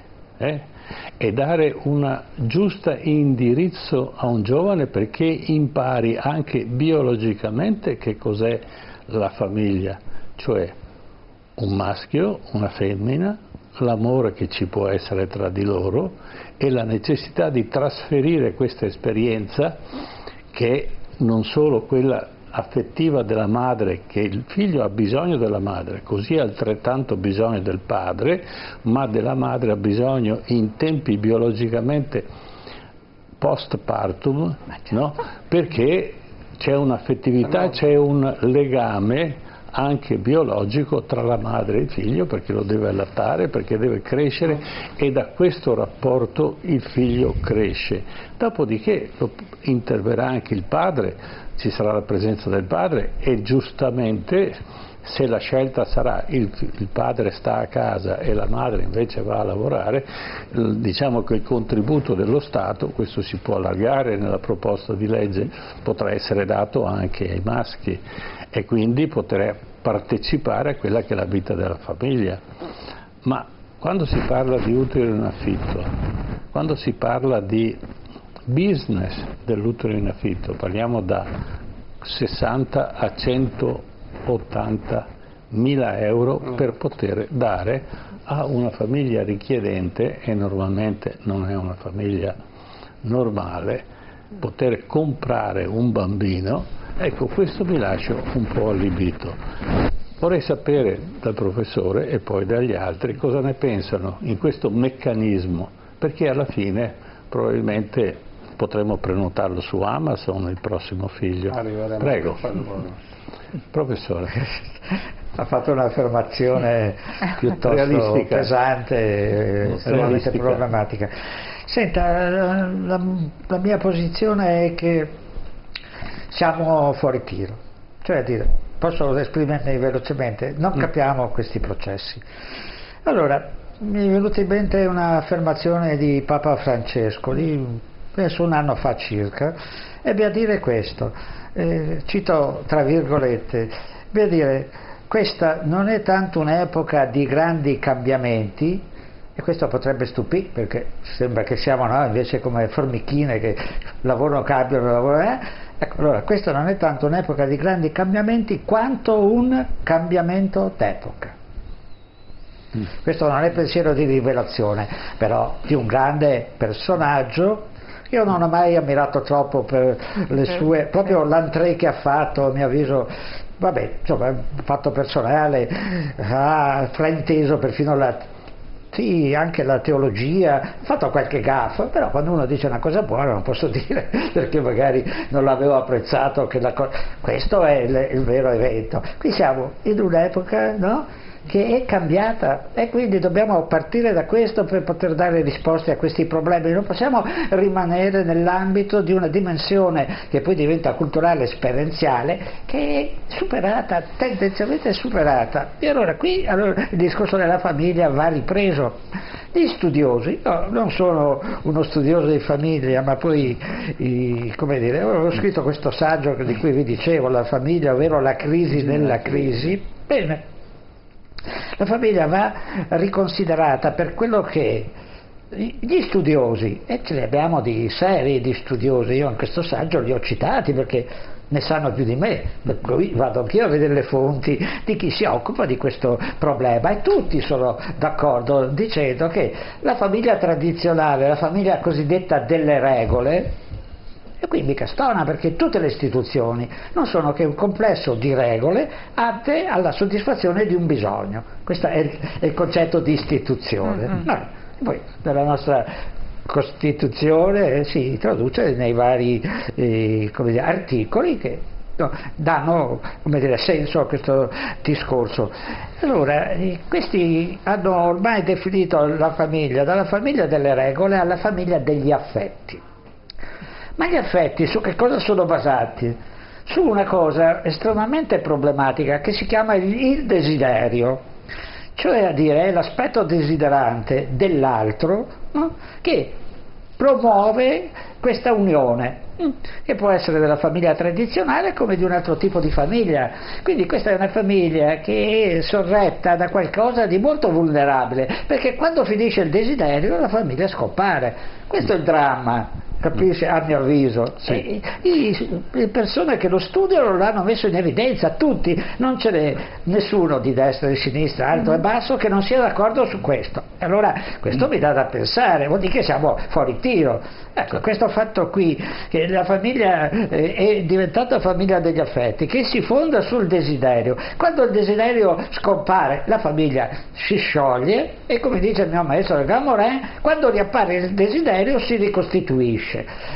e dare un giusto indirizzo a un giovane, perché impari anche biologicamente che cos'è la famiglia, cioè un maschio, una femmina, l'amore che ci può essere tra di loro e la necessità di trasferire questa esperienza, che è non solo quella affettiva della madre, che il figlio ha bisogno della madre, così ha altrettanto bisogno del padre, ma della madre ha bisogno in tempi biologicamente post partum, no? Perché c'è un'affettività, c'è un legame anche biologico tra la madre e il figlio, perché lo deve allattare, perché deve crescere, e da questo rapporto il figlio cresce. Dopodiché interverrà anche il padre, ci sarà la presenza del padre, e giustamente, se la scelta sarà il padre sta a casa e la madre invece va a lavorare, diciamo che il contributo dello Stato, questo si può allargare nella proposta di legge, potrà essere dato anche ai maschi, e quindi poter partecipare a quella che è la vita della famiglia. Ma quando si parla di utero in affitto, quando si parla di business dell'utero in affitto, parliamo da 60 a 180 mila euro per poter dare a una famiglia richiedente, e normalmente non è una famiglia normale, poter comprare un bambino. Ecco, questo mi lascia un po' allibito. Vorrei sapere dal professore e poi dagli altri cosa ne pensano in questo meccanismo, perché alla fine probabilmente potremo prenotarlo su Amazon il prossimo figlio. Prego, professore. Ha fatto un'affermazione piuttosto pesante, estremamente problematica. Senta, la mia posizione è che siamo fuori tiro, cioè a dire, posso esprimermi velocemente, non capiamo questi processi. Allora, mi è venuta in mente un'affermazione di Papa Francesco, penso un anno fa circa, ebbe a dire questo, cito tra virgolette, ebbe a dire: questa non è tanto un'epoca di grandi cambiamenti, e questo potrebbe stupire perché sembra che siamo noi invece come formichine che lavorano, cambiano, lavorano. Ecco, allora questa non è tanto un'epoca di grandi cambiamenti quanto un cambiamento d'epoca. Questo non è pensiero di rivelazione, però di un grande personaggio. Io non ho mai ammirato troppo per le sue, proprio l'entrée che ha fatto, a mio avviso, vabbè, insomma, fatto personale, ha frainteso perfino anche la teologia, ha fatto qualche gaffa, però quando uno dice una cosa buona non posso dire perché magari non l'avevo apprezzato, questo è il vero evento. Qui siamo in un'epoca, no? Che è cambiata, e quindi dobbiamo partire da questo per poter dare risposte a questi problemi. Non possiamo rimanere nell'ambito di una dimensione che poi diventa culturale, esperienziale, che è superata, tendenzialmente superata. E allora qui il discorso della famiglia va ripreso. Gli studiosi, io non sono uno studioso di famiglia, ma poi come dire, ho scritto questo saggio di cui vi dicevo, La famiglia, ovvero la crisi nella crisi. Bene, la famiglia va riconsiderata per quello che gli studiosi, e ce ne abbiamo di serie di studiosi, io in questo saggio li ho citati perché ne sanno più di me, vado anch'io a vedere le fonti di chi si occupa di questo problema, e tutti sono d'accordo dicendo che la famiglia tradizionale, la famiglia cosiddetta delle regole, e qui mica stona, perché tutte le istituzioni non sono che un complesso di regole atte alla soddisfazione di un bisogno. Questo è il concetto di istituzione. Poi nella nostra Costituzione si traduce nei vari articoli che danno senso a questo discorso. Allora, questi hanno ormai definito la famiglia dalla famiglia delle regole alla famiglia degli affetti. Ma gli affetti su che cosa sono basati? Su una cosa estremamente problematica che si chiama il desiderio, cioè a dire è l'aspetto desiderante dell'altro, no? Che promuove questa unione, che può essere della famiglia tradizionale come di un altro tipo di famiglia. Quindi questa è una famiglia che è sorretta da qualcosa di molto vulnerabile, perché quando finisce il desiderio la famiglia scompare. Questo è il dramma. Capisci? A mio avviso, sì. Le persone che lo studiano l'hanno messo in evidenza, tutti, non ce n'è nessuno di destra, di sinistra, alto e basso che non sia d'accordo su questo. Allora questo mi dà da pensare, vuol dire che siamo fuori tiro. Ecco, questo fatto qui, che la famiglia è diventata famiglia degli affetti, che si fonda sul desiderio. Quando il desiderio scompare, la famiglia si scioglie e, come dice il mio maestro Gamorin, quando riappare il desiderio si ricostituisce.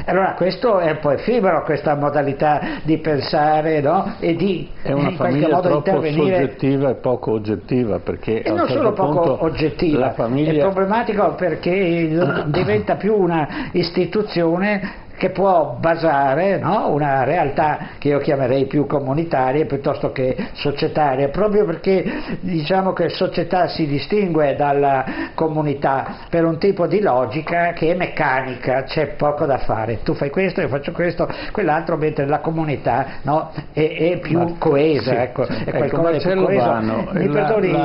Allora questo è un po' effimero, questa modalità di pensare, no? E di è una in qualche famiglia modo troppo intervenire. Soggettiva e poco oggettiva, perché E non solo poco oggettiva, la famiglia... è problematico perché diventa più una istituzione che può basare, no? Una realtà che io chiamerei più comunitaria piuttosto che societaria, proprio perché diciamo che società si distingue dalla comunità per un tipo di logica che è meccanica, c'è poco da fare, tu fai questo, io faccio questo, quell'altro, mentre la comunità, no? è più coesa, sì, ecco, sì. È qualcosa di più coeso. Mi perdoni,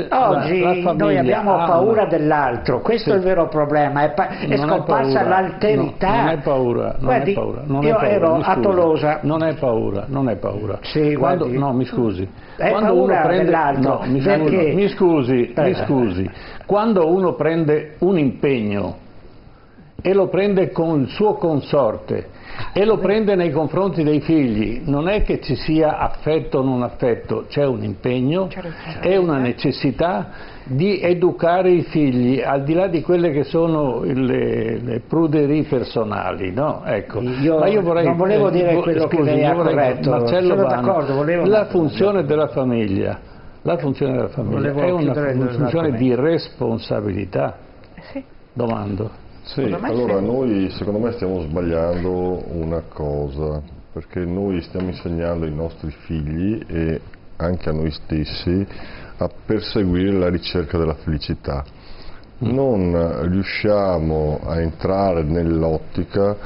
oggi noi abbiamo paura dell'altro, questo è il vero problema, è scomparsa l'alterità. paura, Guardi, non è paura. Non io è paura, ero mi a scusi. Tolosa. Non è paura, non è paura. Sì, guardi. No, mi scusi. È Quando paura uno prende, dell'altro, no, mi perché- mi scusi. Quando uno prende un impegno e lo prende con il suo consorte e lo prende nei confronti dei figli, non è che ci sia affetto o non affetto, c'è un impegno e una necessità di educare i figli al di là di quelle che sono le pruderie personali, no? Ecco. Ma io vorrei, non volevo dire quello che lei ha corretto, Marcello sono Vanno, d'accordo, volevo... la funzione della famiglia è una funzione di responsabilità. Sì. Domando. Sì, allora noi secondo me stiamo sbagliando una cosa, perché noi stiamo insegnando ai nostri figli e anche a noi stessi a perseguire la ricerca della felicità. Non riusciamo a entrare nell'ottica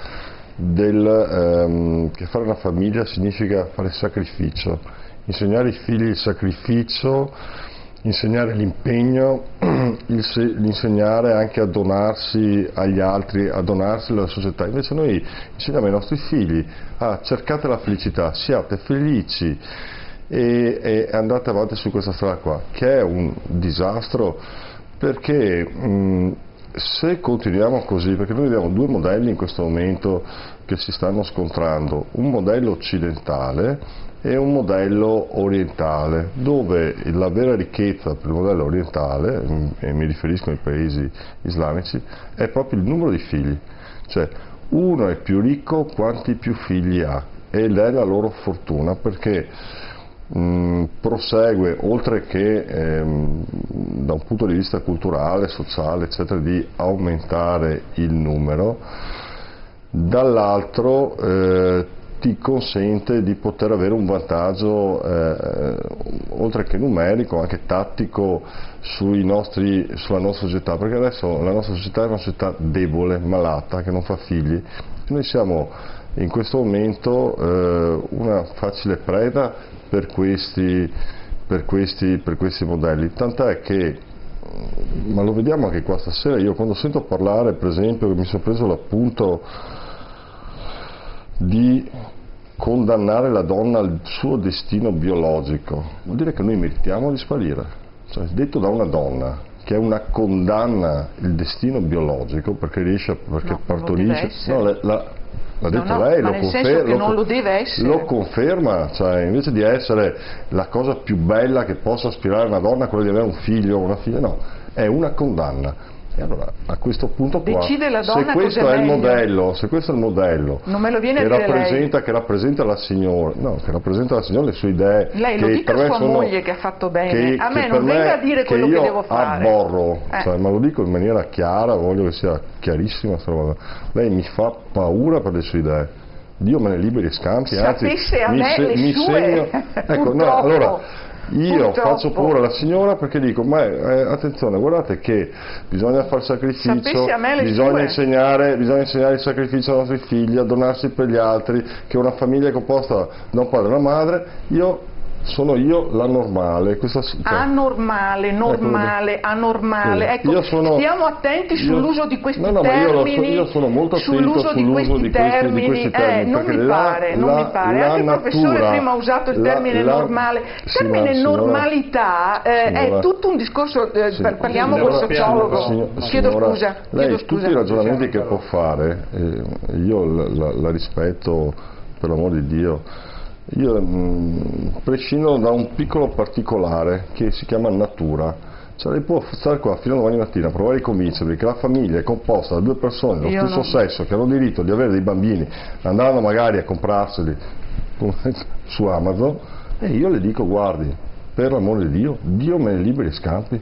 che fare una famiglia significa fare sacrificio, insegnare ai figli il sacrificio, insegnare l'impegno, l'insegnare anche a donarsi agli altri, a donarsi alla società. Invece noi insegniamo ai nostri figli cercate la felicità, siate felici e andate avanti su questa strada qua, che è un disastro, perché se continuiamo così, perché noi abbiamo due modelli in questo momento che si stanno scontrando, un modello occidentale e un modello orientale, dove la vera ricchezza per il modello orientale, e mi riferisco ai paesi islamici, è proprio il numero di figli, cioè uno è più ricco quanti più figli ha, ed è la loro fortuna, perché prosegue, oltre che da un punto di vista culturale, sociale, eccetera, di aumentare il numero, dall'altro ti consente di poter avere un vantaggio oltre che numerico, anche tattico sulla nostra società, perché adesso la nostra società è una società debole, malata, che non fa figli. Noi siamo in questo momento una facile preda per questi modelli, tant'è che, ma lo vediamo anche qua stasera, io quando sento parlare, per esempio, che mi sono preso l'appunto di condannare la donna al suo destino biologico, vuol dire che noi meritiamo di sparire, cioè, detto da una donna che è una condanna il destino biologico perché partorisce, l'ha detto lei, ma nel senso che non lo deve essere. Lo conferma, cioè invece di essere la cosa più bella che possa aspirare una donna, quella di avere un figlio o una figlia, no, è una condanna. E allora a questo punto qua, decide la donna se questo è il modello non me lo viene a dire che rappresenta la signora, le sue idee, lei lo dica a sua moglie che ha fatto bene, a me non venga a dire quello che devo fare, aborro, cioè, ma lo dico in maniera chiara, voglio che sia chiarissima, lei mi fa paura per le sue idee. Dio me ne liberi e scampi, anzi mi segno, ecco, no, allora io faccio paura alla signora perché dico, ma attenzione, guardate che bisogna fare sacrificio, bisogna insegnare il sacrificio ai nostri figli, a donarsi per gli altri, che una famiglia è composta da un padre e una madre, sono io la normale. Anormale, ecco, stiamo attenti sull'uso di questi termini. Io sono molto attento sull'uso di questi termini. Non mi pare. Anche il professore prima ha usato il termine normale. Il termine normalità è tutto un discorso, parliamo col sociologo. Chiedo scusa. Tutti i ragionamenti che può fare, io la rispetto, per l'amor di Dio. Io prescindo da un piccolo particolare che si chiama natura, cioè lei può stare qua fino a domani mattina, provare a convincermi che la famiglia è composta da due persone dello stesso sesso che hanno diritto di avere dei bambini, andando magari a comprarseli su Amazon, e io le dico, guardi, per l'amore di Dio, Dio me ne liberi e scampi.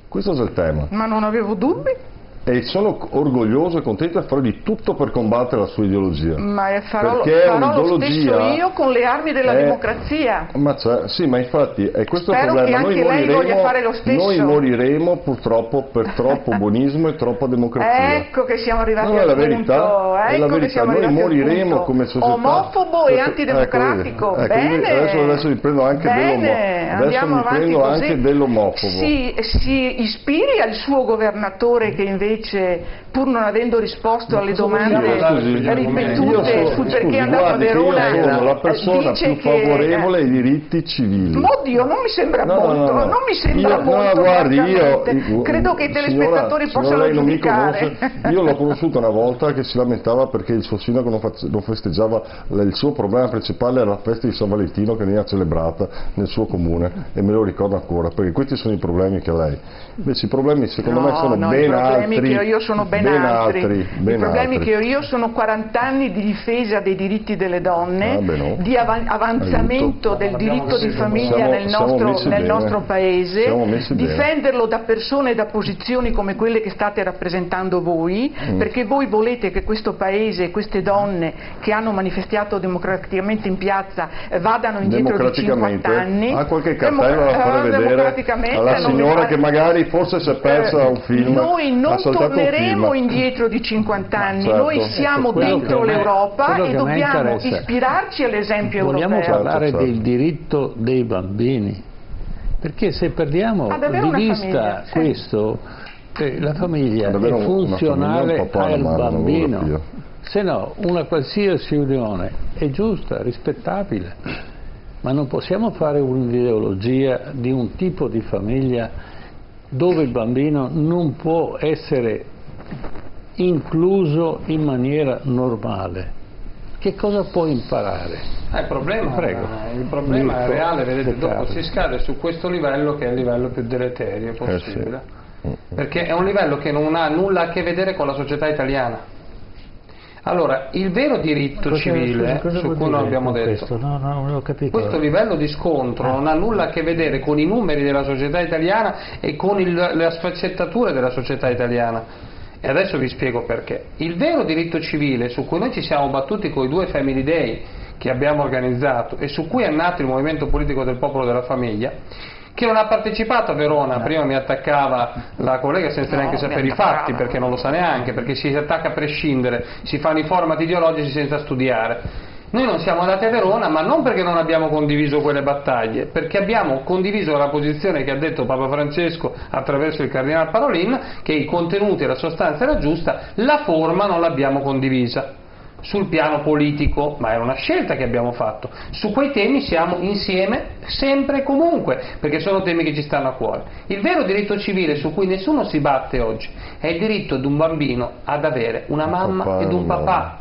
Questo è il tema. Ma non avevo dubbi. E sono orgoglioso e contento e farò di tutto per combattere la sua ideologia. Ma farò lo stesso io con le armi della democrazia. Sì, ma infatti è questo il problema. Che anche lei voglia fare lo stesso. Noi moriremo purtroppo per troppo buonismo e troppa democrazia. Ecco che siamo arrivati al punto. È la verità. Noi moriremo come società. Omofobo e antidemocratico. Bene. Adesso mi prendo anche dell'omofobo. Si ispiri al suo governatore che invece invece, pur non avendo risposto alle domande ripetute sul perché è andato a Verona, io sono la persona più favorevole ai diritti civili. Oddio, non mi sembra molto, non mi sembra molto. Guardi, credo che i telespettatori possano giudicare. Io l'ho conosciuta una volta che si lamentava perché il suo sindaco non festeggiava, il suo problema principale era la festa di San Valentino che veniva celebrata nel suo comune, e me lo ricordo ancora, perché questi sono i problemi che lei. Invece i problemi secondo me sono ben altri. I problemi che ho io sono ben altri. I problemi che ho io sono 40 anni di difesa dei diritti delle donne, di avanzamento del diritto di famiglia nel nostro paese, difenderlo da persone e da posizioni come quelle che state rappresentando voi, perché voi volete che questo paese e queste donne che hanno manifestato democraticamente in piazza vadano indietro di 50 anni. Ha qualche cartello da fare vedere alla signora che magari forse si è persa un film? Noi non torneremo indietro di 50 anni, certo. Noi siamo dentro l'Europa e dobbiamo ispirarci all'esempio europeo. Vogliamo parlare del diritto dei bambini, perché se perdiamo di vista questo, la famiglia è funzionale al bambino, se no una qualsiasi unione è giusta, rispettabile, ma non possiamo fare un'ideologia di un tipo di famiglia dove il bambino non può essere incluso in maniera normale. Che cosa può imparare? Il problema è reale, vedete, dopo si scade su questo livello che è il livello più deleterio possibile, perché è un livello che non ha nulla a che vedere con la società italiana. Allora, il vero diritto civile, su cui noi abbiamo detto, non ho capito. Questo livello di scontro non ha nulla a che vedere con i numeri della società italiana e con le sfaccettature della società italiana. E adesso vi spiego perché. Il vero diritto civile, su cui noi ci siamo battuti con i 2 Family Day che abbiamo organizzato e su cui è nato il movimento politico del popolo della famiglia, che non ha partecipato a Verona, prima mi attaccava la collega senza neanche sapere i fatti, perché non lo sa neanche, perché si attacca a prescindere, si fanno i format ideologici senza studiare. Noi non siamo andati a Verona, ma non perché non abbiamo condiviso quelle battaglie, perché abbiamo condiviso la posizione che ha detto Papa Francesco attraverso il Cardinale Parolin, che i contenuti e la sostanza era giusta, la forma non l'abbiamo condivisa. Sul piano politico, ma era una scelta che abbiamo fatto. Su quei temi siamo insieme sempre e comunque, perché sono temi che ci stanno a cuore. Il vero diritto civile su cui nessuno si batte oggi è il diritto di un bambino ad avere una mamma ed un papà.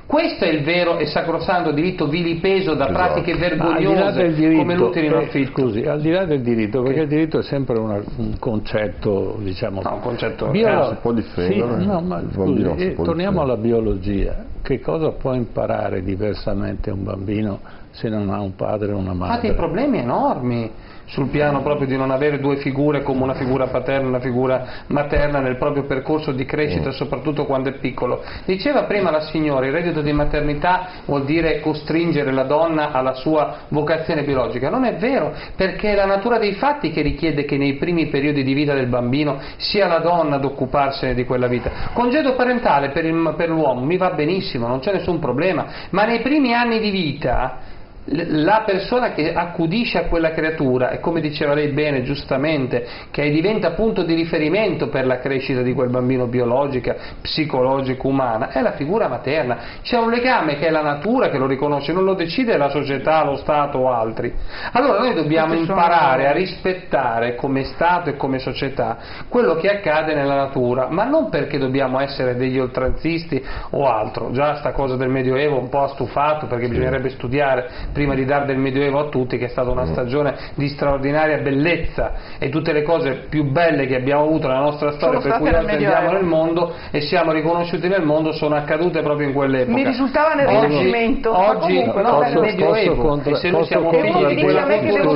Questo è il vero e sacrosanto diritto vilipeso da pratiche vergognose come l'utero in affitto. Scusi, al di là del diritto, perché il diritto è sempre un concetto, diciamo... un concetto... si può difendere. Ma scusi, torniamo alla biologia. Che cosa può imparare diversamente un bambino se non ha un padre o una madre? Ha dei problemi enormi sul piano proprio di non avere 2 figure come una figura paterna e una figura materna nel proprio percorso di crescita, soprattutto quando è piccolo. Diceva prima la signora, il reddito di maternità vuol dire costringere la donna alla sua vocazione biologica. Non è vero, perché è la natura dei fatti che richiede che nei primi periodi di vita del bambino sia la donna ad occuparsene di quella vita. Congedo parentale per l'uomo mi va benissimo, non c'è nessun problema, ma nei primi anni di vita la persona che accudisce a quella creatura, e come diceva lei bene, giustamente, che diventa punto di riferimento per la crescita di quel bambino biologica, psicologico, umana, è la figura materna. C'è un legame che è la natura che lo riconosce, non lo decide la società, lo Stato o altri. Allora noi dobbiamo imparare a rispettare come Stato e come società quello che accade nella natura, ma non perché dobbiamo essere degli oltranzisti o altro. Già sta cosa del Medioevo un po' ha stufato, perché bisognerebbe studiare prima di dare del Medioevo a tutti, che è stata una stagione di straordinaria bellezza, e tutte le cose più belle che abbiamo avuto nella nostra storia, per cui noi andiamo nel mondo e siamo riconosciuti nel mondo, sono accadute proprio in quell'epoca. Mi risultava nel Rinascimento, oggi no, nel Medioevo, e se noi siamo figli di quella cultura, il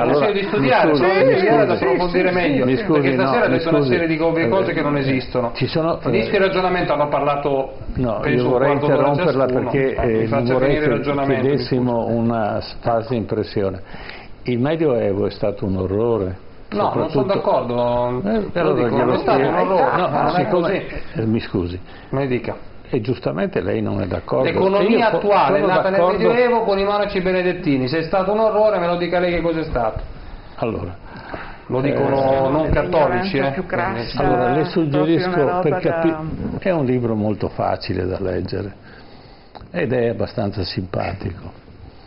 consiglio di studiare, studiare da approfondire meglio, perché stasera ha detto una serie di cose che non esistono. Finisco il ragionamento, hanno parlato, io vorrei interromperla perché non vorrei che dessimo una falsa impressione. Il Medioevo è stato un orrore. No, non sono d'accordo. Non è stato un orrore. Mi scusi. Mi dica. E giustamente lei non è d'accordo. L'economia attuale è nata nel Medioevo con i monaci benedettini. Se è stato un orrore, me lo dica lei che cos'è stato. Allora, Lo dicono non cattolici. Più crassa, allora, le suggerisco, per è un libro molto facile da leggere ed è abbastanza simpatico.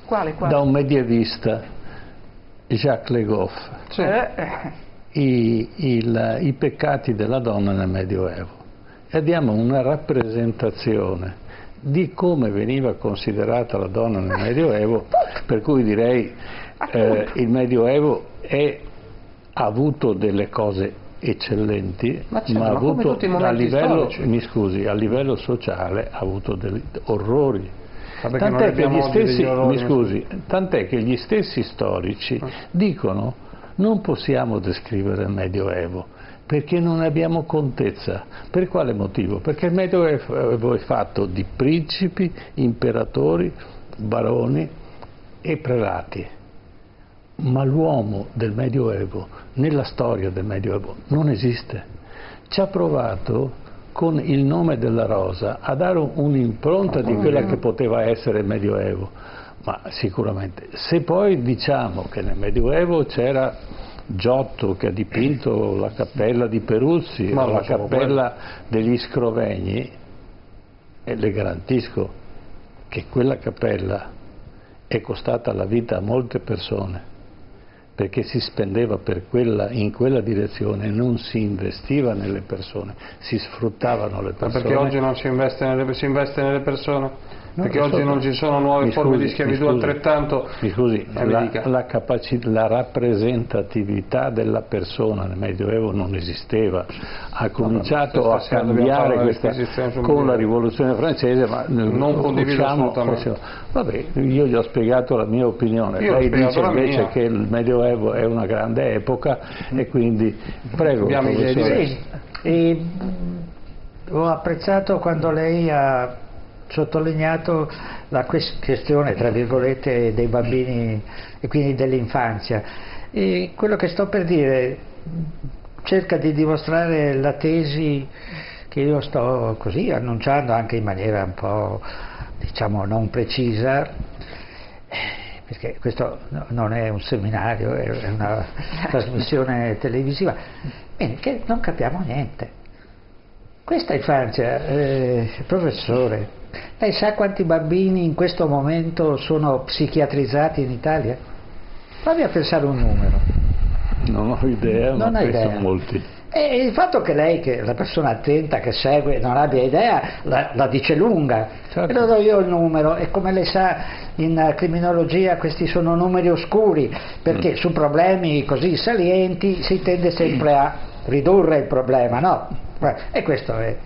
Quale? Da un medievista, Jacques Le Goff. Sì. I peccati della donna nel Medioevo, e diamo una rappresentazione di come veniva considerata la donna nel Medioevo, per cui direi il Medioevo ha avuto delle cose eccellenti, ma ha avuto a livello, storici. A livello sociale ha avuto degli orrori. Tant'è che gli stessi storici dicono: non possiamo descrivere il Medioevo perché non abbiamo contezza. Per quale motivo? Perché il Medioevo è fatto di principi, imperatori, baroni e prelati. Ma l'uomo del Medioevo, nella storia del Medioevo, non esiste. Ci ha provato con il nome della rosa a dare un'impronta di quella che poteva essere il Medioevo, ma sicuramente se poi diciamo che nel Medioevo c'era Giotto che ha dipinto la cappella di Peruzzi o la cappella degli Scrovegni, e le garantisco che quella cappella è costata la vita a molte persone, perché si spendeva in quella direzione, non si investiva nelle persone, si sfruttavano le persone. Ma perché oggi non si investe nelle persone? Perché oggi non ci sono nuove forme di schiavitù altrettanto. Mi scusi, la rappresentatività della persona nel Medioevo non esisteva. Ha cominciato a cambiare con la rivoluzione francese, ma non condivido assolutamente. Vabbè, io gli ho spiegato la mia opinione. Lei dice invece che il Medioevo è una grande epoca e quindi prego. Ho apprezzato quando lei ha sottolineato la questione, tra virgolette, dei bambini e quindi dell'infanzia, e quello che sto per dire cerca di dimostrare la tesi che io sto così annunciando anche in maniera un po', diciamo, non precisa, perché questo non è un seminario, è una trasmissione televisiva, che non capiamo niente. Questa infanzia, professore, lei sa quanti bambini in questo momento sono psichiatrizzati in Italia? Provi a pensare un numero. Non ho idea, non ma sono molti. E il fatto che lei, che è una persona attenta, che segue, non abbia idea, la dice lunga. Certo. E lo do io il numero, e come lei sa in criminologia questi sono numeri oscuri, perché su problemi così salienti si tende sempre a ridurre il problema, no? E questo è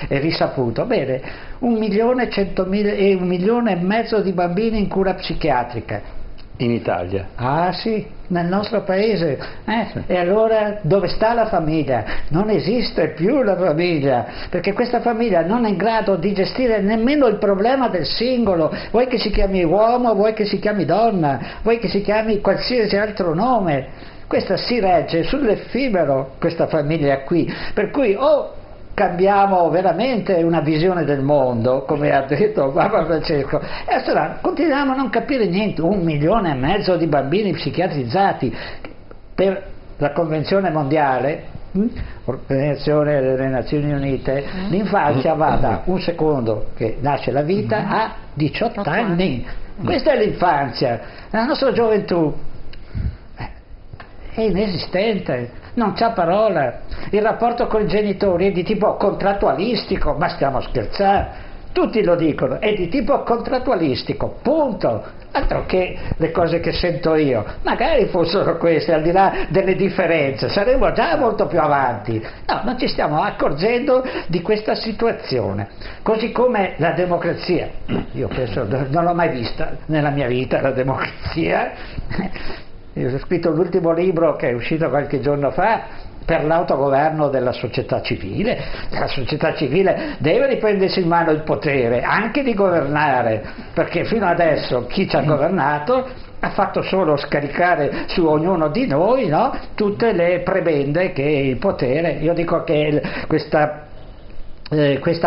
risaputo. Bene, 1.100.000 e 1,5 milioni di bambini in cura psichiatrica. In Italia? Ah sì, nel nostro paese. Sì. E allora dove sta la famiglia? Non esiste più la famiglia, perché questa famiglia non è in grado di gestire nemmeno il problema del singolo, vuoi che si chiami uomo, vuoi che si chiami donna, vuoi che si chiami qualsiasi altro nome. Questa si regge sull'effimero, questa famiglia qui, per cui o cambiamo veramente una visione del mondo, come ha detto Papa Francesco, e allora continuiamo a non capire niente. 1,5 milioni di bambini psichiatrizzati per la Convenzione Mondiale, Organizzazione delle Nazioni Unite, l'infanzia va da un secondo che nasce la vita a 18 anni. Questa è l'infanzia. La nostra gioventù è inesistente, non c'ha parola. Il rapporto con i genitori è di tipo contrattualistico, ma stiamo scherzando? Tutti lo dicono, è di tipo contrattualistico, punto. Altro che le cose che sento io. Magari fossero queste, al di là delle differenze, saremmo già molto più avanti. No, non ci stiamo accorgendo di questa situazione. Così come la democrazia. Io penso, non l'ho mai vista nella mia vita la democrazia. Io ho scritto l'ultimo libro che è uscito qualche giorno fa per l'autogoverno della società civile. La società civile deve riprendersi in mano il potere anche di governare, perché fino adesso chi ci ha governato ha fatto solo scaricare su ognuno di noi, no? Tutte le prebende che il potere. Io dico che questa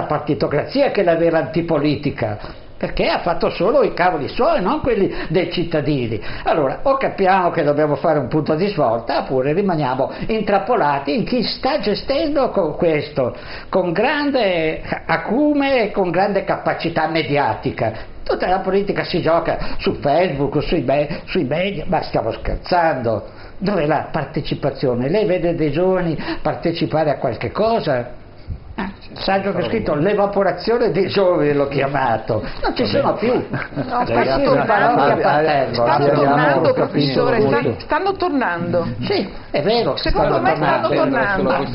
partitocrazia che è la vera antipolitica. perché ha fatto solo i cavoli suoi, non quelli dei cittadini. Allora, o capiamo che dobbiamo fare un punto di svolta, oppure rimaniamo intrappolati in chi sta gestendo con questo, con grande acume e con grande capacità mediatica. Tutta la politica si gioca su Facebook, sui media, ma stiamo scherzando. Dov'è la partecipazione? Lei vede dei giovani partecipare a qualche cosa? Saggio che ho scritto l'evaporazione dei giovani, l'ho chiamato, non ci sono più. No, stanno tornando, professore, stanno tornando. Sì, è vero. Secondo me stanno tornando.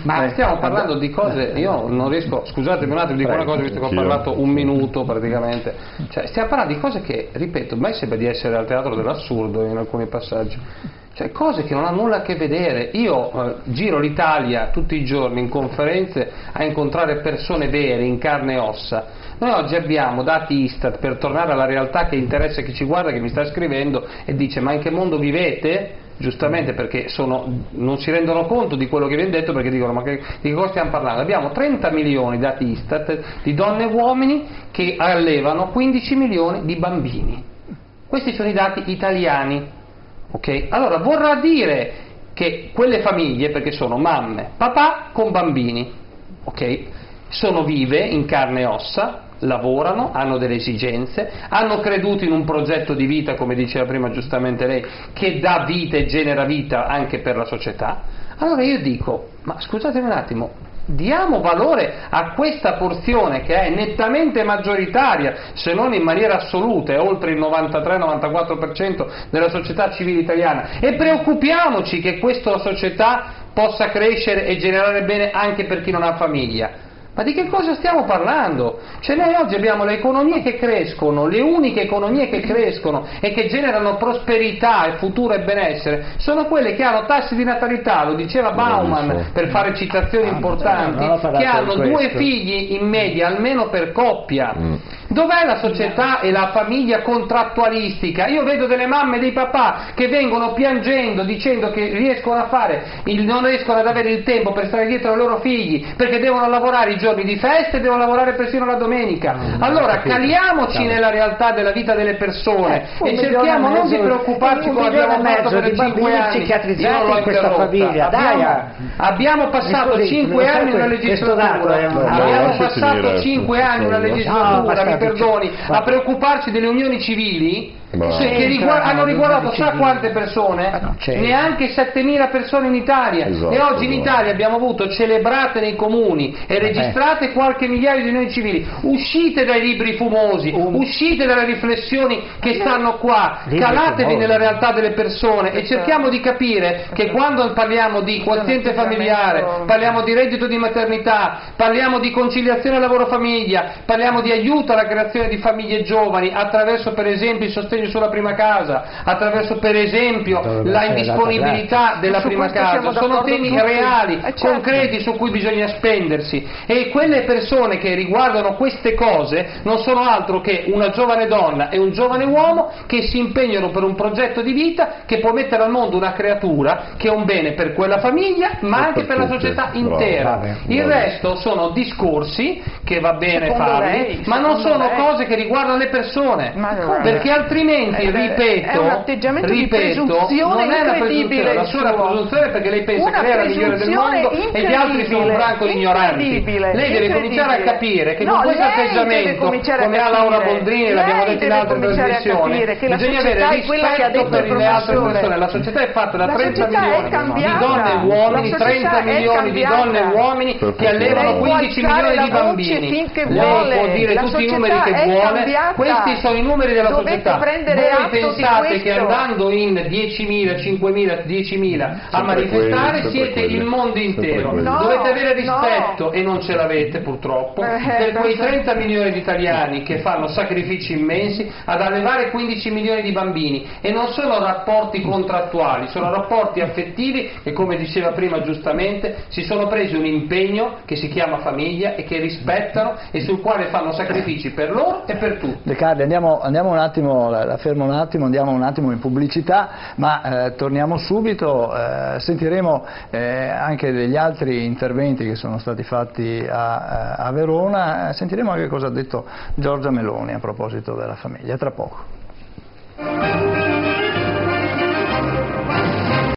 Ma stiamo parlando di cose, io non riesco, scusatemi un attimo, dico una cosa visto che ho parlato un minuto praticamente. Cioè, stiamo parlando di cose che, ripeto, a me sembra di essere al teatro dell'assurdo in alcuni passaggi. Cioè, cose che non hanno nulla a che vedere. Io giro l'Italia tutti i giorni in conferenze a incontrare persone vere, in carne e ossa. Noi oggi abbiamo dati Istat, per tornare alla realtà che interessa chi ci guarda, che mi sta scrivendo e dice: ma in che mondo vivete? Giustamente, perché non si rendono conto di quello che viene detto, perché dicono: ma di che cosa stiamo parlando? Abbiamo 30 milioni dati Istat di donne e uomini che allevano 15 milioni di bambini. Questi sono i dati italiani. Okay? Allora vorrà dire che quelle famiglie, perché sono mamme, papà con bambini, okay? Sono vive in carne e ossa, lavorano, hanno delle esigenze, hanno creduto in un progetto di vita, come diceva prima giustamente lei, che dà vita e genera vita anche per la società. Allora io dico: ma scusatemi un attimo, diamo valore a questa porzione che è nettamente maggioritaria, se non in maniera assoluta, è oltre il 93-94% della società civile italiana, e preoccupiamoci che questa società possa crescere e generare bene anche per chi non ha famiglia. Ma di che cosa stiamo parlando? Cioè, noi oggi abbiamo le economie che crescono, le uniche economie che crescono e che generano prosperità e futuro e benessere sono quelle che hanno tassi di natalità, lo diceva Bauman per fare citazioni importanti, che hanno 2 figli in media almeno per coppia. Dov'è la società e la famiglia contrattualistica? Io vedo delle mamme e dei papà che vengono piangendo dicendo che non riescono ad avere il tempo per stare dietro ai loro figli perché devono lavorare i giorni di festa e devono lavorare persino la domenica. Allora caliamoci nella realtà della vita delle persone e cerchiamo non di preoccuparci come abbiamo fatto per 5 anni. Io l'ho interrotta. Abbiamo passato 5 anni una legislatura, abbiamo passato 5 anni una legislatura, mi perdoni, a preoccuparci delle unioni civili che hanno riguardato sa quante persone? Neanche 7.000 persone in Italia. E oggi in Italia abbiamo avuto celebrate nei comuni e registrate qualche migliaio di unioni civili. Uscite dai libri fumosi, uscite dalle riflessioni che stanno qua, calatevi nella realtà delle persone e cerchiamo di capire che quando parliamo di quoziente familiare, parliamo di reddito di maternità, parliamo di conciliazione lavoro-famiglia, parliamo di aiuto alla creazione di famiglie giovani attraverso per esempio il sostegno sulla prima casa, attraverso per esempio la indisponibilità della prima casa, sono temi reali, concreti su cui bisogna spendersi, e quelle persone che riguardano queste cose non sono altro che una giovane donna e un giovane uomo che si impegnano per un progetto di vita che può mettere al mondo una creatura che è un bene per quella famiglia ma anche per la società intera. Il resto sono discorsi che va bene farli, ma non sono cose che riguardano le persone, perché altrimenti ripeto, non è una presunzione, la sua presunzione, perché lei pensa che lei è la migliore del mondo e gli altri sono un branco di ignoranti. Lei deve cominciare a capire che con questo atteggiamento, come ha Laura Boldrini, l'abbiamo detto in altre trasmissioni, bisogna avere rispetto per le altre persone. La società è fatta da 30 milioni di donne e uomini, 30 milioni di donne e uomini che allevano 15 milioni di bambini. Lei può dire tutti i numeri che vuole, questi sono i numeri della società. Voi pensate che andando in 10.000, 5.000, 10.000 a manifestare siete il mondo intero? Dovete avere rispetto, e non ce l'avete purtroppo, per quei 30 milioni di italiani che fanno sacrifici immensi ad allevare 15 milioni di bambini, e non sono rapporti contrattuali, sono rapporti affettivi che, come diceva prima giustamente, si sono presi un impegno che si chiama famiglia e che rispetto rispettano e sul quale fanno sacrifici per loro e per tutti. De Carli, andiamo un attimo, la fermo un attimo, andiamo un attimo in pubblicità, ma torniamo subito, sentiremo anche degli altri interventi che sono stati fatti a Verona, sentiremo anche cosa ha detto Giorgia Meloni a proposito della famiglia, tra poco.